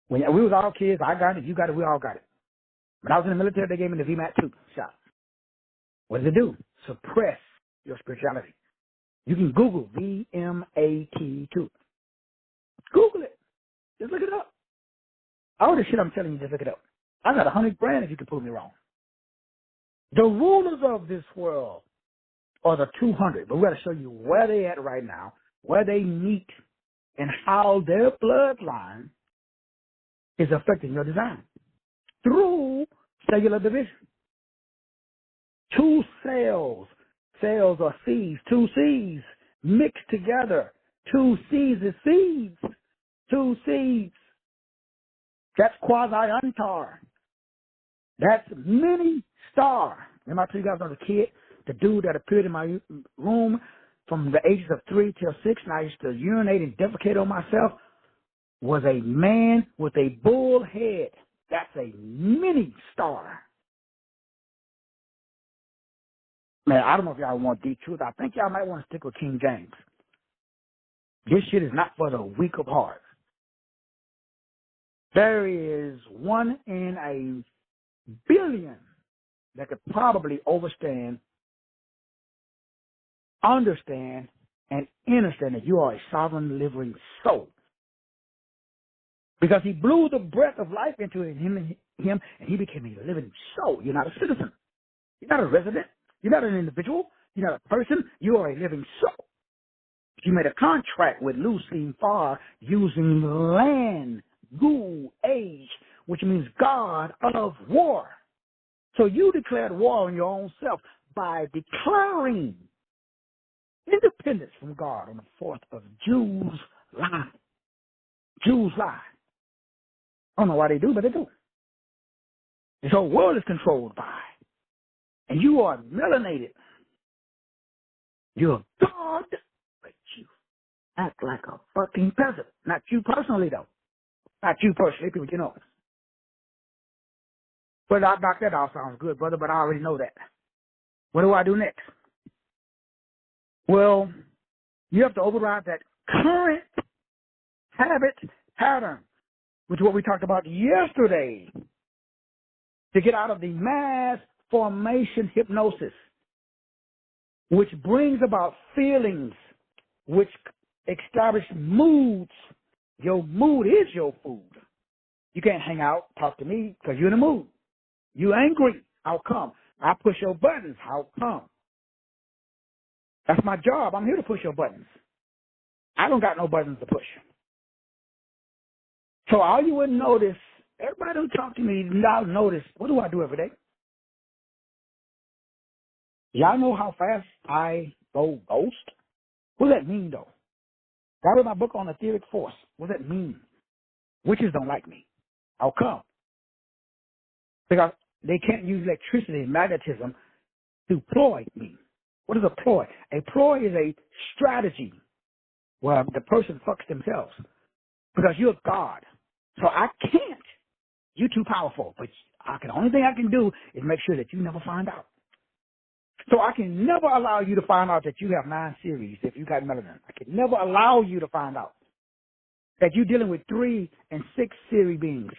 when we was all kids, I got it, you got it, we all got it. When I was in the military, they gave me the VMAT-2 shot. What does it do? Suppress your spirituality. You can Google VMAT-2. Google it. Just look it up. All the shit I'm telling you, just look it up. I got 100 grand if you can prove me wrong. The rulers of this world are the 200, but we're going to show you where they at right now, where they meet, and how their bloodline is affecting your design through cellular division. Two cells are seeds, two seeds mixed together. Two seeds is seeds, two seeds. That's quasi-untar. That's mini star. Remember I told you guys I was a kid, the dude that appeared in my room from the ages of 3 till 6, and I used to urinate and defecate on myself, was a man with a bull head. That's a mini star. Man, I don't know if y'all want deep truth. I think y'all might want to stick with King James. This shit is not for the weak of heart. There is 1 in a billion that could probably understand, and understand that you are a sovereign living soul. Because he blew the breath of life into him, and he became a living soul. You're not a citizen. You're not a resident. You're not an individual. You're not a person. You are a living soul. You made a contract with Lucine Farr using land, goo, age, which means God of war. So you declared war on your own self by declaring independence from God on the 4th of July. Jews lie. I don't know why they do, but they do. This whole world is controlled by. And you are melanated. You're God, but you act like a fucking peasant. Not you personally, though. Not you personally, people, you know. But Doc, that all sounds good, brother, but I already know that. What do I do next? Well, you have to override that current habit pattern, which is what we talked about yesterday, to get out of the mass formation hypnosis, which brings about feelings, which establish moods. Your mood is your food. You can't hang out, talk to me, because you're in a mood. You angry. How come? I push your buttons. How come? That's my job. I'm here to push your buttons. I don't got no buttons to push. So all you would notice, everybody who talk to me, y'all notice, what do I do every day? Y'all know how fast I go ghost? What does that mean, though? I read my book on etheric force. What does that mean? Witches don't like me. How come? Because they can't use electricity and magnetism to ploy me. What is a ploy? A ploy is a strategy where the person fucks themselves. Because you're God. So I can't. You're too powerful. But the only thing I can do is make sure that you never find out. So I can never allow you to find out that you have 9 series if you got melanin. I can never allow you to find out that you're dealing with 3 and 6 series beings.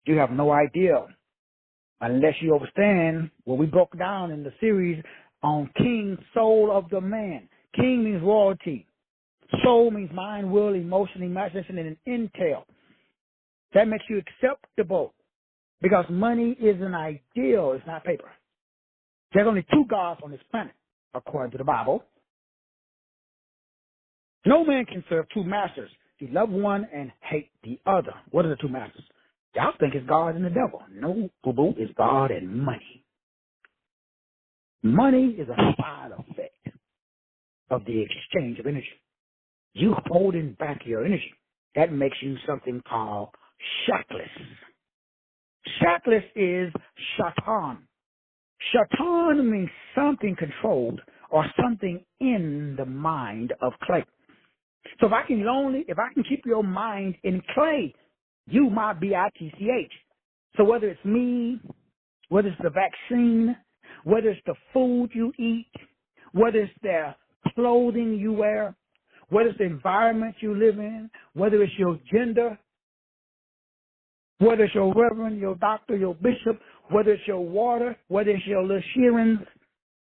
You have no idea unless you understand what we broke down in the series on King, soul of the man. King means royalty. Soul means mind, will, emotion, imagination, and an intel. That makes you acceptable because money is an ideal. It's not paper. There's only 2 gods on this planet, according to the Bible. No man can serve 2 masters. You love one and hate the other. What are the 2 masters? Y'all think it's God and the devil. No, boo-boo, it's God and money. Money is a side effect of the exchange of energy. You holding back your energy. That makes you something called shackless. Shackless is shaitan. Shaitan means something controlled or something in the mind of clay. So if I can keep your mind in clay, you my bitch. So whether it's me, whether it's the vaccine, whether it's the food you eat, whether it's the clothing you wear, whether it's the environment you live in, whether it's your gender, whether it's your reverend, your doctor, your bishop, whether it's your water, whether it's your little shearings,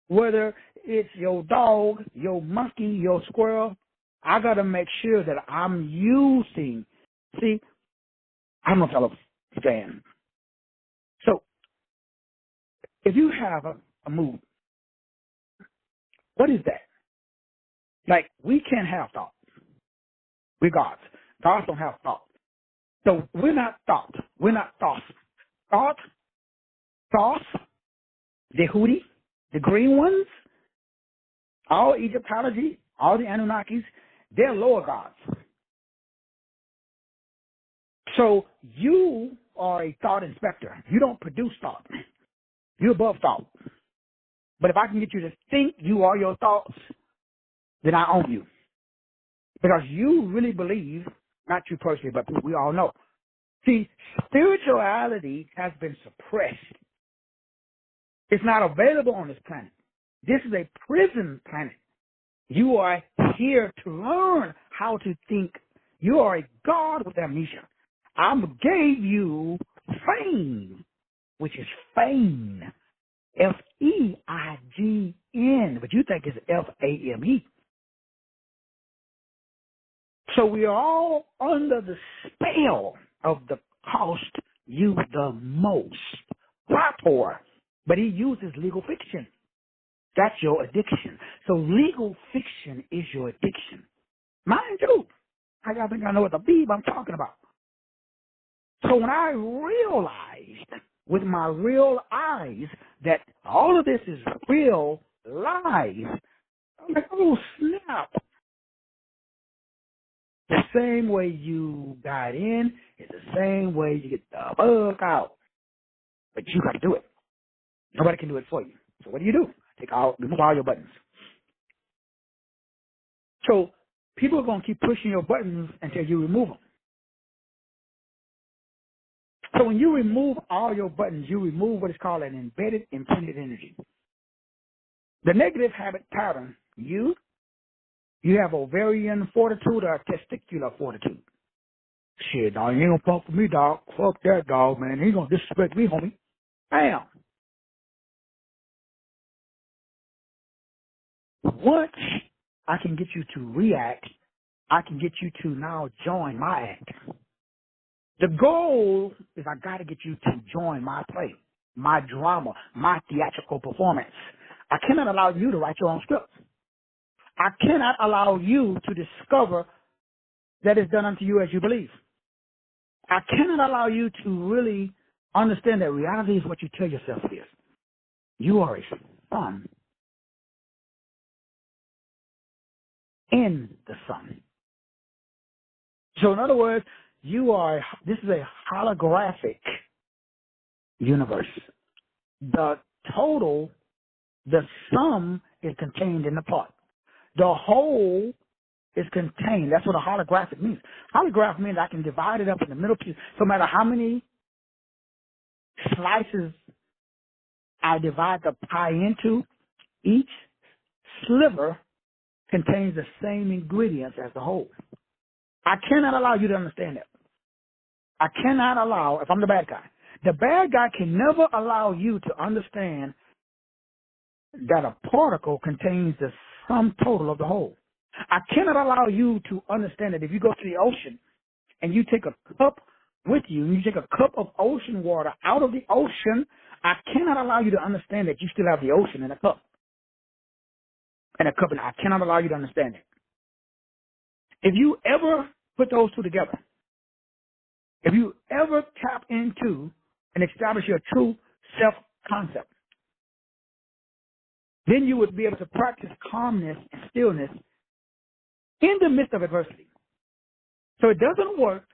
whether it's your dog, your monkey, your squirrel, I got to make sure that I'm using, see, I don't know if y'all understand. So if you have a mood, what is that? Like, we can't have thought. We're gods. Gods don't have thought. So we're not thought. We're not thoughts. Thoughts, the Houthi, the green ones, all Egyptology, all the Anunnakis, they're lower gods. So you are a thought inspector. You don't produce thought. You're above thought. But if I can get you to think you are your thoughts, then I own you. Because you really believe, not you personally, but we all know. See, spirituality has been suppressed. It's not available on this planet. This is a prison planet. You are here to learn how to think. You are a god with amnesia. I gave you fame, which is fame. F-E-I-G-N, but you think it's F-A-M-E. So we are all under the spell of the cost you the most. Why poor? But he uses legal fiction. That's your addiction. So legal fiction is your addiction. Mind you, I gotta think I know what the beeb I'm talking about. So when I realized with my real eyes that all of this is real lies, I'm like, oh snap. The same way you got in is the same way you get the bug out. But you got to do it. Nobody can do it for you. So what do? Remove all your buttons. So people are going to keep pushing your buttons until you remove them. So when you remove all your buttons, you remove what is called an embedded imprinted energy. The negative habit pattern, you have ovarian fortitude or testicular fortitude. Shit, dog, you ain't gonna fuck with me, dog. Fuck that dog, man. He gonna disrespect me, homie. Bam. Once I can get you to react, I can get you to now join my act. The goal is I got to get you to join my play, my drama, my theatrical performance. I cannot allow you to write your own script. I cannot allow you to discover that it's done unto you as you believe. I cannot allow you to really understand that reality is what you tell yourself it is. You are a son in the sun. So in other words, this is a holographic universe. The total, the sum is contained in the part. The whole is contained. That's what a holographic means. Holograph means I can divide it up in the middle piece. So no matter how many slices I divide the pie into, each sliver contains the same ingredients as the whole. I cannot allow you to understand that. I cannot allow, if I'm the bad guy can never allow you to understand that a particle contains the sum total of the whole. I cannot allow you to understand that if you go to the ocean and you take a cup with you and you take a cup of ocean water out of the ocean, I cannot allow you to understand that you still have the ocean in a cup. And I cannot allow you to understand it. If you ever put those two together, if you ever tap into and establish your true self-concept, then you would be able to practice calmness and stillness in the midst of adversity. So it doesn't work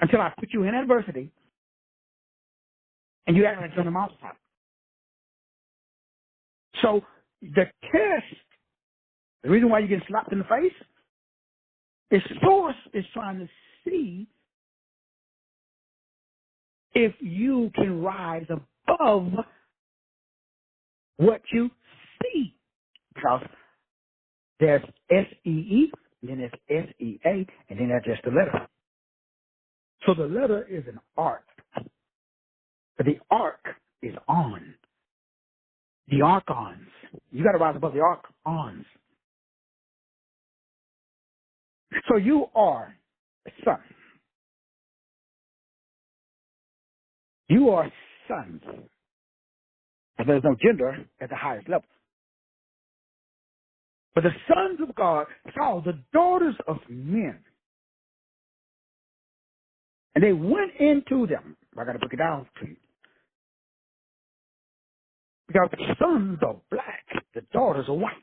until I put you in adversity and you act like you're on the mountaintop. So the test, the reason why you get slapped in the face, is source is trying to see if you can rise above what you see. Because There's S-E-E, then there's S-E-A, and then that's just the letter. So the letter is an arc. But the arc is on. The archons. You got to rise above the archons. So you are a son. You are sons. And there's no gender at the highest level. But the sons of God saw the daughters of men. And they went into them. I got to break it down for you. Because the sons are black, the daughters are white.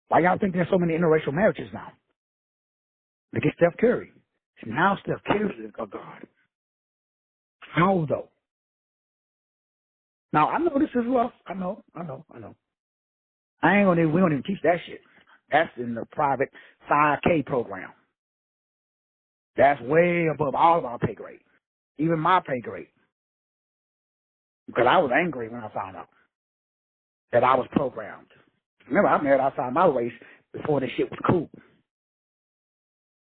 Why y'all think there's so many interracial marriages now? Look at Steph Curry. Now Steph Curry is a God. How though? Now I know this is rough. I know. We don't even teach that shit. That's in the private 5K program. That's way above all of our pay grade. Even my pay grade. Because I was angry when I found out that I was programmed. Remember, I married outside my race before this shit was cool.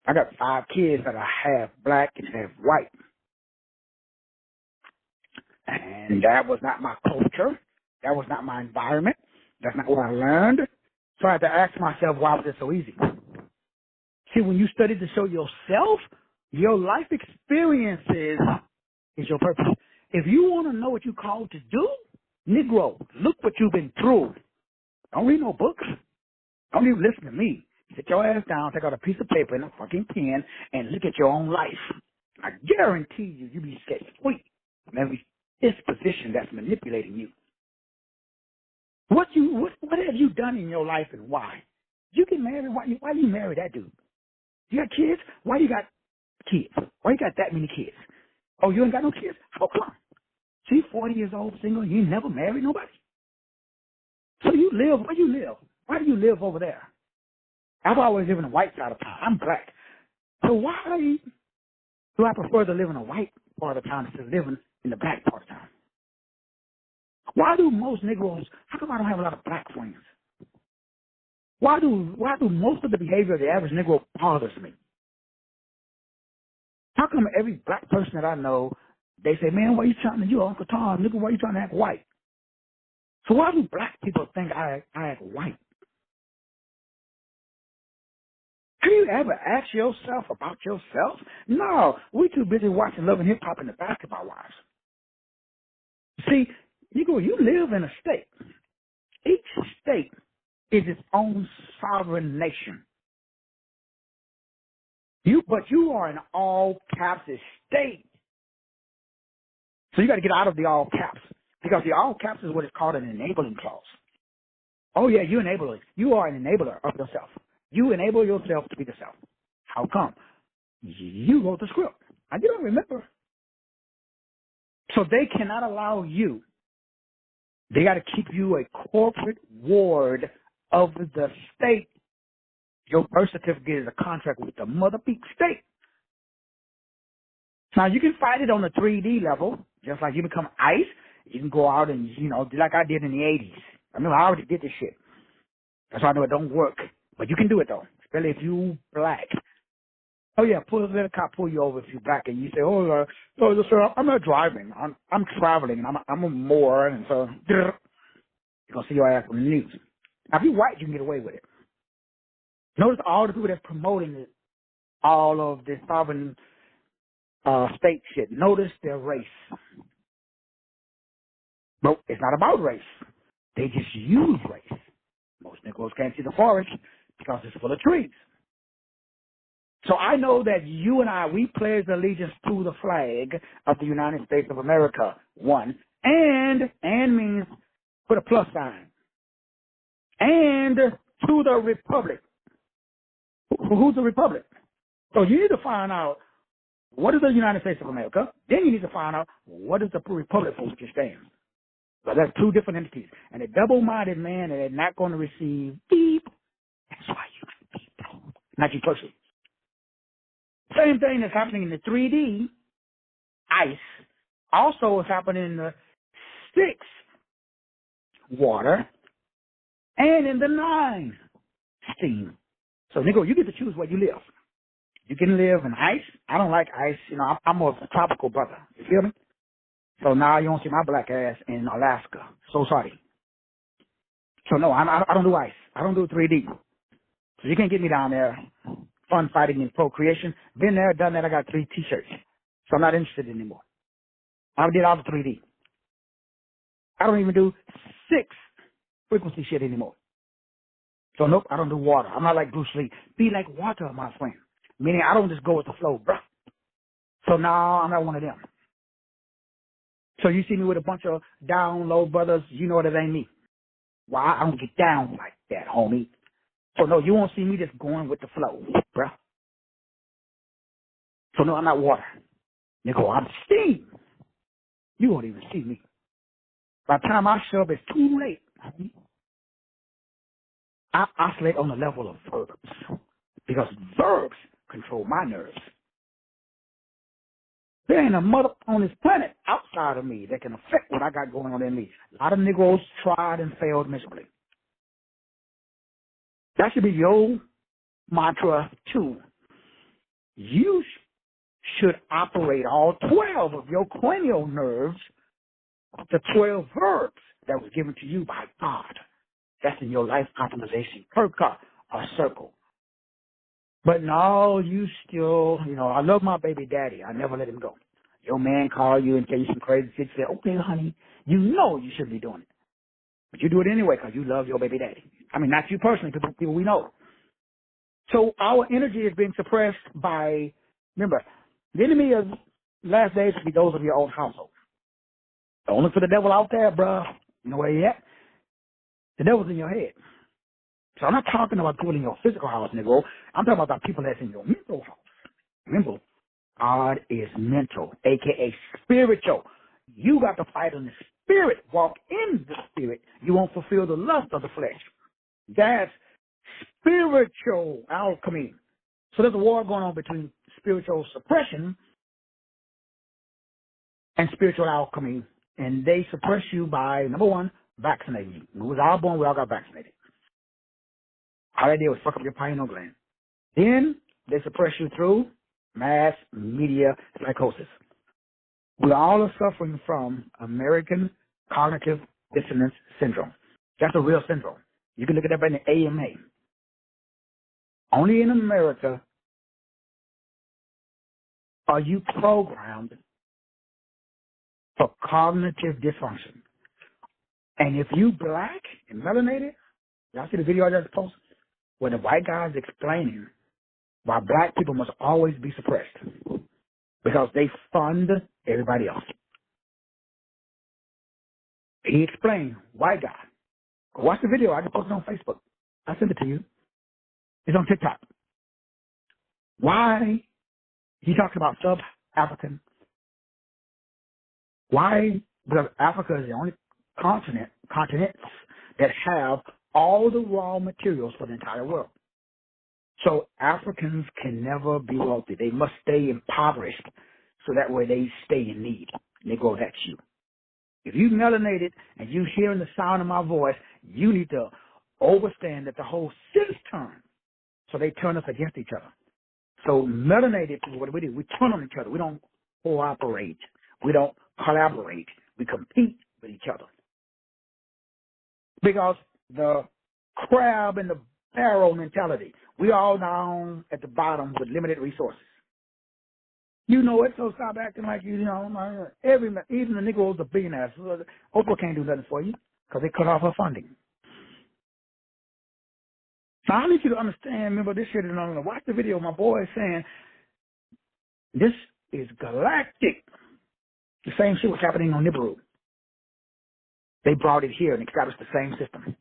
I got 5 kids that are half black and half white. And that was not my culture. That was not my environment. That's not what I learned. So I had to ask myself, why was it so easy? See, when you study to show yourself, your life experiences is your purpose. If you want to know what you're called to do, Negro, look what you've been through. Don't read no books. Don't even listen to me. Sit your ass down, take out a piece of paper and a fucking pen, and look at your own life. I guarantee you'll be set free from every disposition that's manipulating you. What have you done in your life and why? You get married, why you marry that dude? You got kids? Why you got kids? Why you got that many kids? Oh, you ain't got no kids? How come? See, 40 years old, single, you ain't never married nobody? So you live, where you live? Why do you live over there? I've always lived in the white side of town. I'm black. So why do I prefer to live in the white part of town instead of living in the black part of town? Why do most Negroes, how come I don't have a lot of black friends? Why do most of the behavior of the average Negro bothers me? How come every black person that I know, they say, man, why you trying to, you Uncle Tom, nigga, why you trying to act white? So why do black people think I act white? Have you ever asked yourself about yourself? No, we too busy watching Love and Hip Hop and the Basketball Wives. See, you live in a state. Each state is its own sovereign nation. But you are an all caps state. So you got to get out of the all caps, because the all caps is what is called an enabling clause. Oh yeah, you enable it. You are an enabler of yourself. You enable yourself to be the self. How come? You wrote the script. I don't remember. So they cannot allow you. They got to keep you a corporate ward of the state. Your birth certificate is a contract with the mother peak state. Now, you can fight it on the 3D level, just like you become ICE. You can go out and, like I did in the 80s. I remember I already did this shit. That's why I know it don't work. But you can do it, though, especially if you black. Oh, yeah, let a cop pull you over if you're black, and you say, sir, I'm not driving. I'm traveling, and I'm a Moor, and so you're going to see your ass on the news. Now, if you're white, you can get away with it. Notice all the people that's promoting all of this sovereign state shit. Notice their race. No, it's not about race. They just use race. Most Negroes can't see the forest because it's full of trees. So I know that you and I, we pledge allegiance to the flag of the United States of America, one. And means put a plus sign. And to the republic. Who's the republic? So you need to find out what is the United States of America. Then you need to find out what is the republic for which it stands. So that's two different entities. And a double-minded man that is not going to receive beep. That's why you got people. Not you person. Same thing that's happening in the 3D, ice, also is happening in the 6, water, and in the 9, steam. So, nigga, you get to choose where you live. You can live in ice. I don't like ice. You know, I'm more of a tropical brother. You feel me? So now you don't see my black ass in Alaska. So sorry. So no, I don't do ice. I don't do 3D. So you can't get me down there. Fun fighting and procreation. Been there, done that. I got 3 T-shirts. So I'm not interested anymore. I did all the 3D. I don't even do 6 frequency shit anymore. So nope, I don't do water. I'm not like Bruce Lee. Be like water, my friend. Meaning I don't just go with the flow, bruh. So now I'm not one of them. So you see me with a bunch of down low brothers, you know that ain't me. Why? I don't get down like that, homie. So no, you won't see me just going with the flow, bruh. So no, I'm not water. Nigga, I'm steam. You won't even see me. By the time I show up, it's too late, homie. I oscillate on the level of verbs because verbs control my nerves. There ain't a mother on this planet outside of me that can affect what I got going on in me. A lot of Negroes tried and failed miserably. That should be your mantra, too. You should operate all 12 of your cranial nerves to 12 verbs that was given to you by God. That's in your life optimization perka or circle. But no, you still, you know, I love my baby daddy. I never let him go. Your man call you and tell you some crazy shit. Say, okay, honey, you know you shouldn't be doing it. But you do it anyway because you love your baby daddy. I mean, not you personally, but people we know. So our energy is being suppressed by, remember, the enemy of last days will be those of your own household. Don't look for the devil out there, bruh. You know where he at? The devil's in your head. So I'm not talking about people in your physical house, Negro. I'm talking about the people that's in your mental house. Remember, God is mental, a.k.a. spiritual. You got to fight in the spirit. Walk in the spirit. You won't fulfill the lust of the flesh. That's spiritual alchemy. So there's a war going on between spiritual suppression and spiritual alchemy. And they suppress you by, number one, vaccinating you. When we was all born, we all got vaccinated. All they did was fuck up your pineal gland. Then they suppress you through mass media psychosis. We all are suffering from American cognitive dissonance syndrome. That's a real syndrome. You can look it up in the AMA. Only in America are you programmed for cognitive dysfunction. And if you black and melanated, y'all see the video I just posted? Where the white guy's explaining why black people must always be suppressed because they fund everybody else. He explained, white guy. Watch the video. I just posted it on Facebook. I sent it to you. It's on TikTok. Why? He talks about sub-African. Why? Because Africa is the only continents that have all the raw materials for the entire world. So Africans can never be wealthy. They must stay impoverished so that way they stay in need. Negro, that's you. If you melanated and you hearing the sound of my voice, you need to understand that the whole system, so they turn us against each other. So melanated people, what do? We turn on each other. We don't cooperate. We don't collaborate. We compete with each other. Because the crab and the barrel mentality, we all down at the bottom with limited resources. You know it, so stop acting like you know. Even the Negroes are billionaires. Oprah can't do nothing for you because they cut off her funding. Now, I need you to understand, remember this shit, and watch the video. My boy is saying, this is galactic. The same shit was happening on Nibiru. They brought it here and established the same system.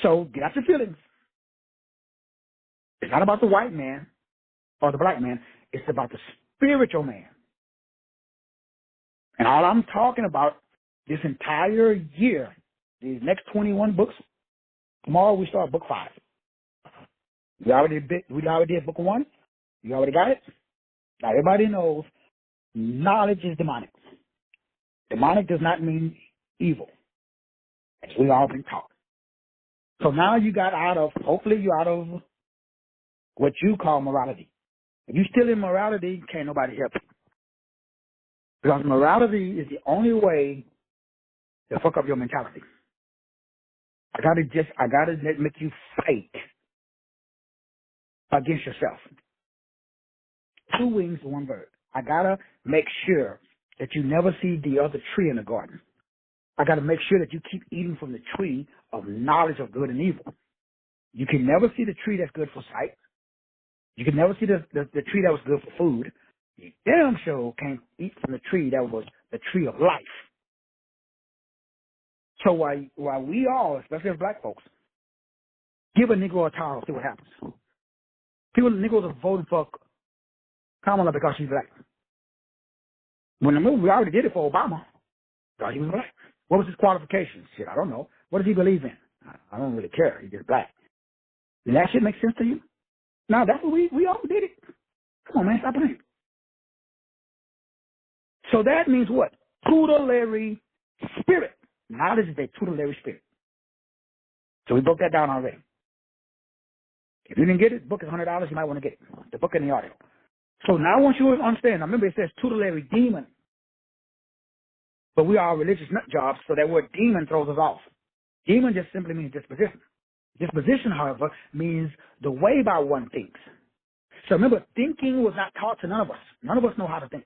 So get out your feelings. It's not about the white man or the black man. It's about the spiritual man. And all I'm talking about this entire year, these next 21 books, tomorrow we start book 5. We already did book 1. You already got it? Now everybody knows knowledge is demonic. Demonic does not mean evil, as we all been taught. So now you got out of, hopefully you're out of what you call morality. If you're still in morality, can't nobody help you. Because morality is the only way to fuck up your mentality. I gotta make you fight against yourself. 2 wings, 1 bird. I gotta make sure that you never see the other tree in the garden. I gotta make sure that you keep eating from the tree of knowledge of good and evil. You can never see the tree that's good for sight. You can never see the tree that was good for food. You damn sure can't eat from the tree that was the tree of life. So while we all, especially as black folks, give a Negro a title, see what happens. Negroes are voting for Kamala because she's black. When we already did it for Obama, because he was black. What was his qualifications? Shit, I don't know. What does he believe in? I don't really care. He's just black. Does that shit make sense to you? No, that's what we all did it. Come on, man, stop playing. So that means what? Tutelary spirit. Knowledge is a tutelary spirit. So we broke that down already. If you didn't get it, the book is $100. You might want to get it. The book and the audio. So now I want you to understand. Now remember it says tutelary demon. But we are religious nut jobs, so that word demon throws us off. Demon just simply means disposition. Disposition, however, means the way by one thinks. So remember, thinking was not taught to none of us. None of us know how to think.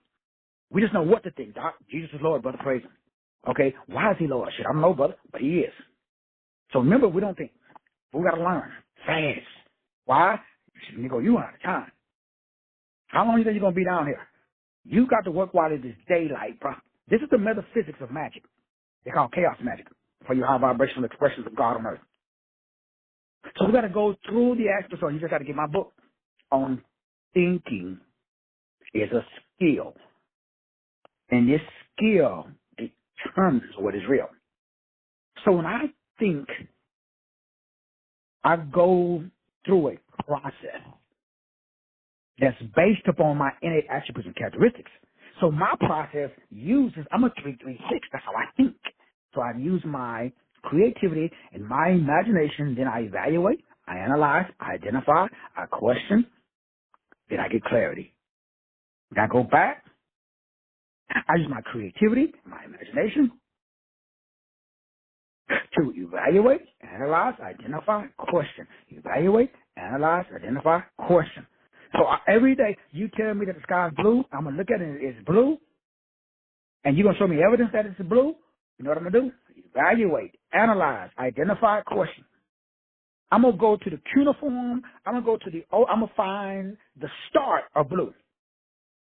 We just know what to think. Doc, Jesus is Lord, brother, praise him. Okay, why is he Lord? Shit, I don't know, brother, but he is. So remember, we don't think. But we got to learn fast. Why? Nigga, you out of time. How long do you think you're going to be down here? You got to work while it is daylight, bro. This is the metaphysics of magic. They call chaos magic for your high vibrational expressions of God on earth. So we got to go through the aspects. So you just got to get my book on thinking is a skill. And this skill determines what is real. So when I think, I go through a process that's based upon my innate attributes and characteristics. So my process uses, I'm a 336. That's how I think. So I use my creativity and my imagination. Then I evaluate, I analyze, I identify, I question. Then I get clarity. Then I go back. I use my creativity, my imagination to evaluate, analyze, identify, question. Evaluate, analyze, identify, question. So every day you tell me that the sky is blue, I'm going to look at it, it's blue, and you're going to show me evidence that it's blue. You know what I'm going to do? Evaluate, analyze, identify, question. I'm going to go to the cuneiform. I'm going to find the start of blue.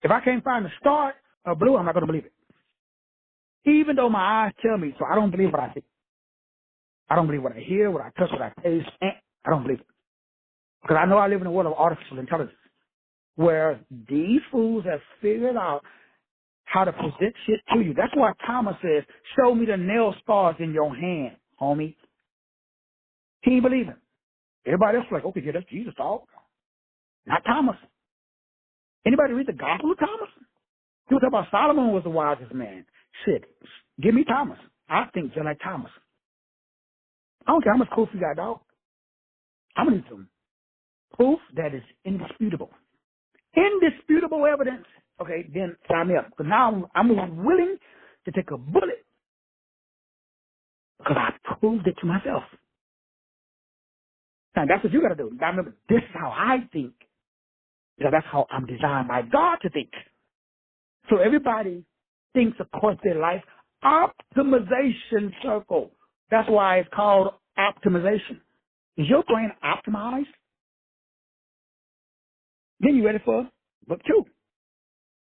If I can't find the start of blue, I'm not going to believe it. Even though my eyes tell me, so I don't believe what I see. I don't believe what I hear, what I touch, what I taste. I don't believe it. Because I know I live in a world of artificial intelligence where these fools have figured out how to present shit to you. That's why Thomas says, show me the nail scars in your hand, homie. He ain't believe him. Everybody else was like, okay, yeah, that's Jesus, dog. Not Thomas. Anybody read the Gospel of Thomas? He was talking about Solomon was the wisest man. Shit, give me Thomas. I think just like Thomas. I don't care how much proof you got, dog. I'm going to need some proof that is indisputable. Indisputable evidence. Okay, then sign me up. Because now I'm willing to take a bullet because I proved it to myself. Now, that's what you got to do. Now, remember, this is how I think. Because that's how I'm designed by God to think. So everybody thinks across their life. Optimization circle. That's why it's called optimization. Is your brain optimized? Then you're ready for book 2,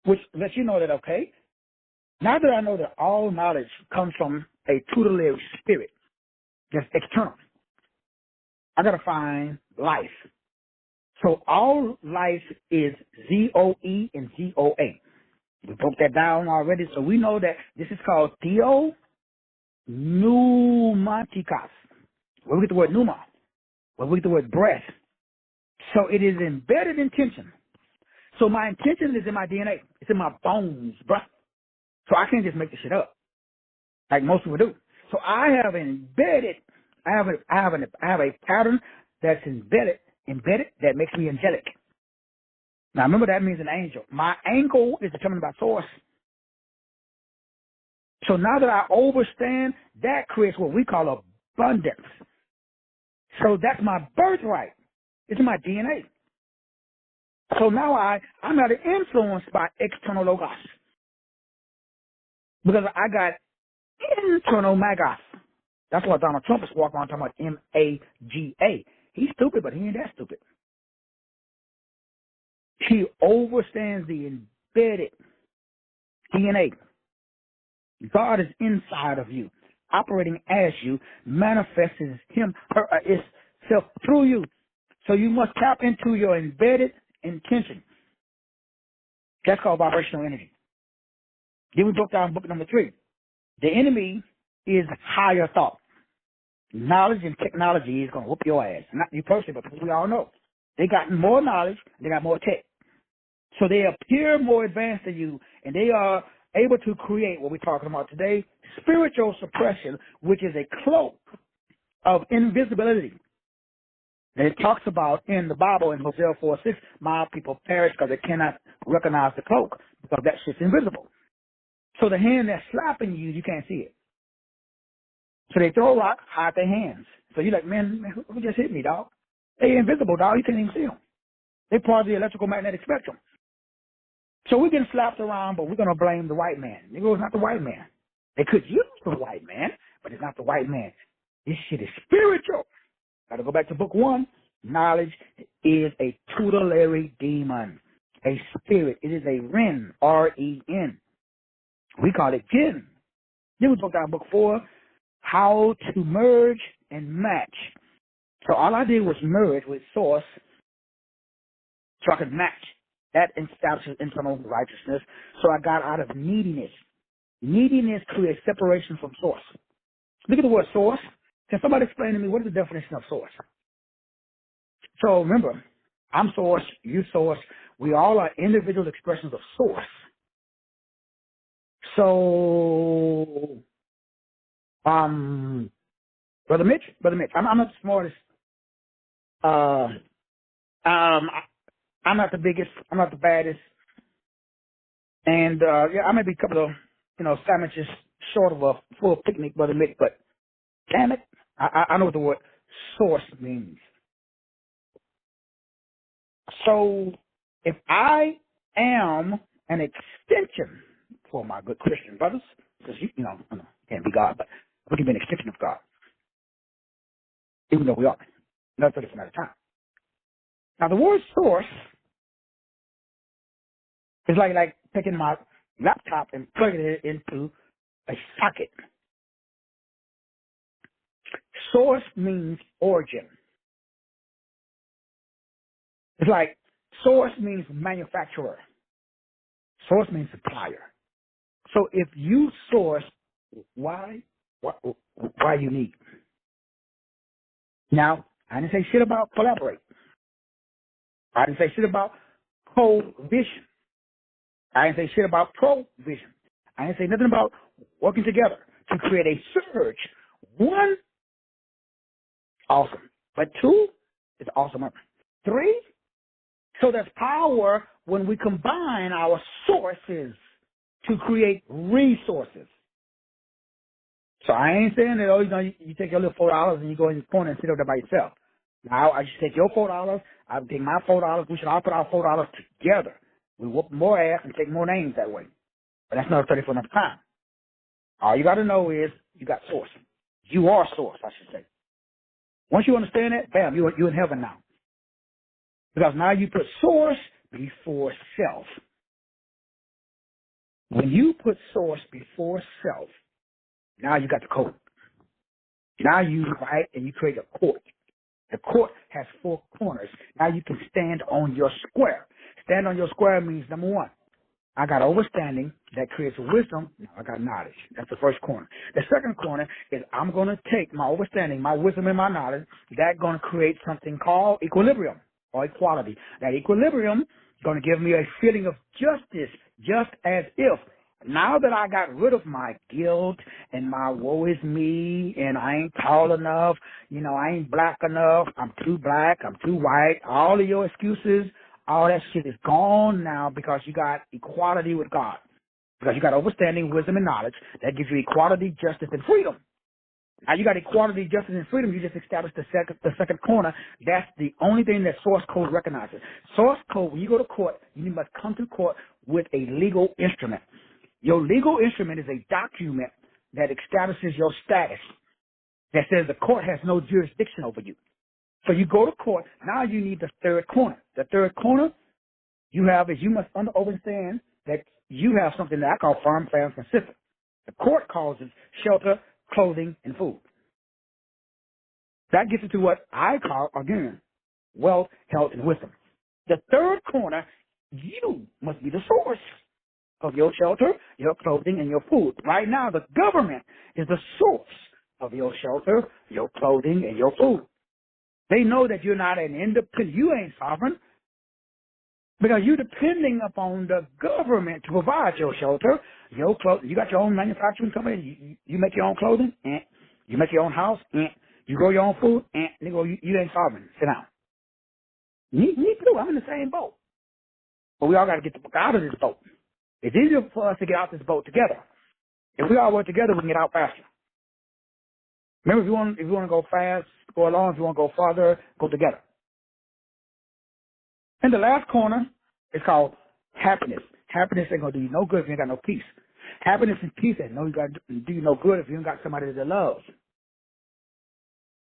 which lets you know that, okay, now that I know that all knowledge comes from a tutelary spirit that's external, I got to find life. So all life is ZOE and ZOA. We broke that down already, so we know that this is called Theo Pneumaticos. Where we get the word pneuma, where we get the word breath. So it is embedded intention. So my intention is in my DNA. It's in my bones, bruh. So I can't just make this shit up like most people do. So I have embedded I have a pattern that's embedded that makes me angelic. Now remember that means an angel. My angle is determined by source. So now that I understand, that creates what we call abundance. So that's my birthright. It's my DNA. So now I'm not influenced by external logos because I got internal magos. That's why Donald Trump is walking around talking about M-A-G-A. He's stupid, but he ain't that stupid. He understands the embedded DNA. God is inside of you, operating as you, manifesting itself through you. So you must tap into your embedded intention. That's called vibrational energy. Then we broke down book number 3. The enemy is higher thought. Knowledge and technology is going to whoop your ass. Not you personally, but we all know. They got more knowledge, they got more tech. So they appear more advanced than you, and they are able to create what we're talking about today, spiritual suppression, which is a cloak of invisibility. And it talks about in the Bible in Hosea 4:6, my people perish because they cannot recognize the cloak because that shit's invisible. So the hand that's slapping you, you can't see it. So they throw a rock, hide their hands. So you're like, man who just hit me, dog? They invisible, dog. You can't even see them. They're part of the electrical magnetic spectrum. So we're getting slapped around, but we're going to blame the white man. Nigga, it's not the white man. They could use the white man, but it's not the white man. This shit is spiritual. Got to go back to book 1. Knowledge is a tutelary demon, a spirit. It is a Ren, R-E-N. We call it jinn. Then we broke down book 4, how to merge and match. So all I did was merge with source so I could match. That establishes internal righteousness. So I got out of neediness. Neediness creates separation from source. Look at the word source. Can somebody explain to me what is the definition of source? So remember, I'm source, you source. We all are individual expressions of source. So, Brother Mitch, I'm not the smartest. I'm not the biggest. I'm not the baddest. And, I may be a couple of, sandwiches short of a full picnic, Brother Mitch, but damn it, I know what the word source means. So if I am an extension for my good Christian brothers, because, can't be God, but we can be an extension of God, even though we are. Another 30 at a time. Now, the word source is like taking my laptop and plugging it into a socket. Source means origin. It's like source means manufacturer. Source means supplier. So if you source, why unique? Now, I didn't say shit about collaborate. I didn't say shit about co-vision. I didn't say shit about provision. I didn't say nothing about working together to create a surge. 1, awesome. But 2, it's awesomer. 3, so there's power when we combine our sources to create resources. So I ain't saying that, you take your little $4 and you go in the corner and sit over there by yourself. Now, I just take your $4, I take my $4, we should all put our $4 together. We whoop more ass and take more names that way. But that's another 30 for another time. All you got to know is you got source. You are source, I should say. Once you understand that, bam, you're in heaven now. Because now you put source before self. When you put source before self, now you got the code. Now you write and you create a court. The court has 4 corners. Now you can stand on your square. Stand on your square means, number 1, I got understanding that creates wisdom. Now I got knowledge. That's the first corner. The second corner is I'm going to take my understanding, my wisdom, and my knowledge. That's going to create something called equilibrium or equality. That equilibrium is going to give me a feeling of justice, just as if now that I got rid of my guilt and my woe is me and I ain't tall enough, I ain't black enough, I'm too black, I'm too white, all of your excuses, all that shit is gone now because you got equality with God. Because you got understanding, wisdom, and knowledge that gives you equality, justice, and freedom. Now you got equality, justice, and freedom. You just established the second corner. That's the only thing that source code recognizes. Source code, when you go to court, you must come to court with a legal instrument. Your legal instrument is a document that establishes your status, that says the court has no jurisdiction over you. So you go to court. Now you need the third corner. The third corner you have is you must understand that you have something that I call firm, fair, and consistent. The court calls it shelter, clothing, and food. That gets into what I call, again, wealth, health, and wisdom. The third corner, you must be the source of your shelter, your clothing, and your food. Right now, the government is the source of your shelter, your clothing, and your food. They know that you're not an independent, you ain't sovereign, because you're depending upon the government to provide your shelter, your clothing. You got your own manufacturing company. You make your own clothing. You make your own house. You grow your own food. Nigga, you ain't sovereign. Sit down. Me too. I'm in the same boat. But we all got to get the fuck out of this boat. It's easier for us to get out this boat together. If we all work together, we can get out faster. Remember, if you want to go fast, go along. If you want to go farther, go together. And the last corner is called happiness. Happiness ain't going to do you no good if you ain't got no peace. Happiness and peace ain't going to do you no good if you ain't got somebody that loves.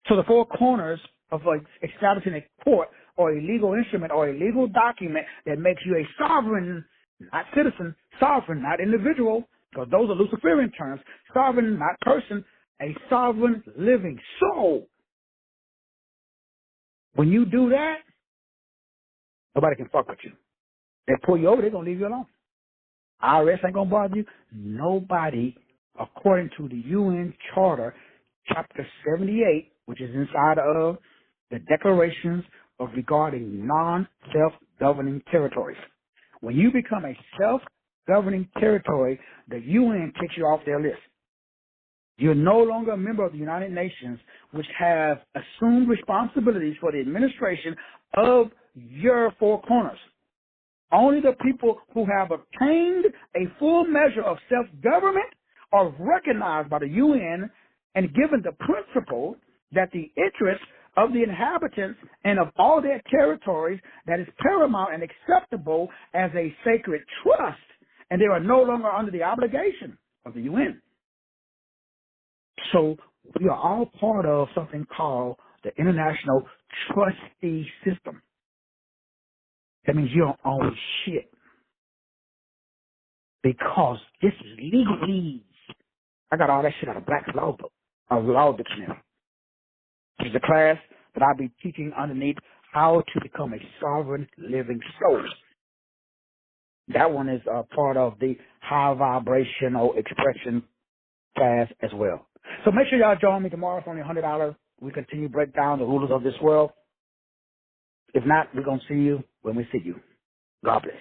So the four corners of establishing a court or a legal instrument or a legal document that makes you a sovereign, not citizen, sovereign, not individual, because those are Luciferian terms, sovereign, not person, a sovereign living soul. When you do that, nobody can fuck with you. They pull you over, they're going to leave you alone. IRS ain't going to bother you. Nobody, according to the UN Charter, Chapter 78, which is inside of the declarations of regarding non-self-governing territories. When you become a self-governing territory, the UN takes you off their list. You're no longer a member of the United Nations, which have assumed responsibilities for the administration of your four corners. Only the people who have obtained a full measure of self-government are recognized by the UN and given the principle that the interests of the inhabitants and of all their territories that is paramount and acceptable as a sacred trust, and they are no longer under the obligation of the UN. So we are all part of something called the International Trustee System. That means you don't own shit. Because this is legalese. I got all that shit out of Black's Law book, a law dictionary. This is a class that I'll be teaching underneath how to become a sovereign living soul. That one is a part of the high vibrational expression class as well. So make sure y'all join me tomorrow. It's only $100. We continue to break down the rulers of this world. If not, we're going to see you when we see you. God bless.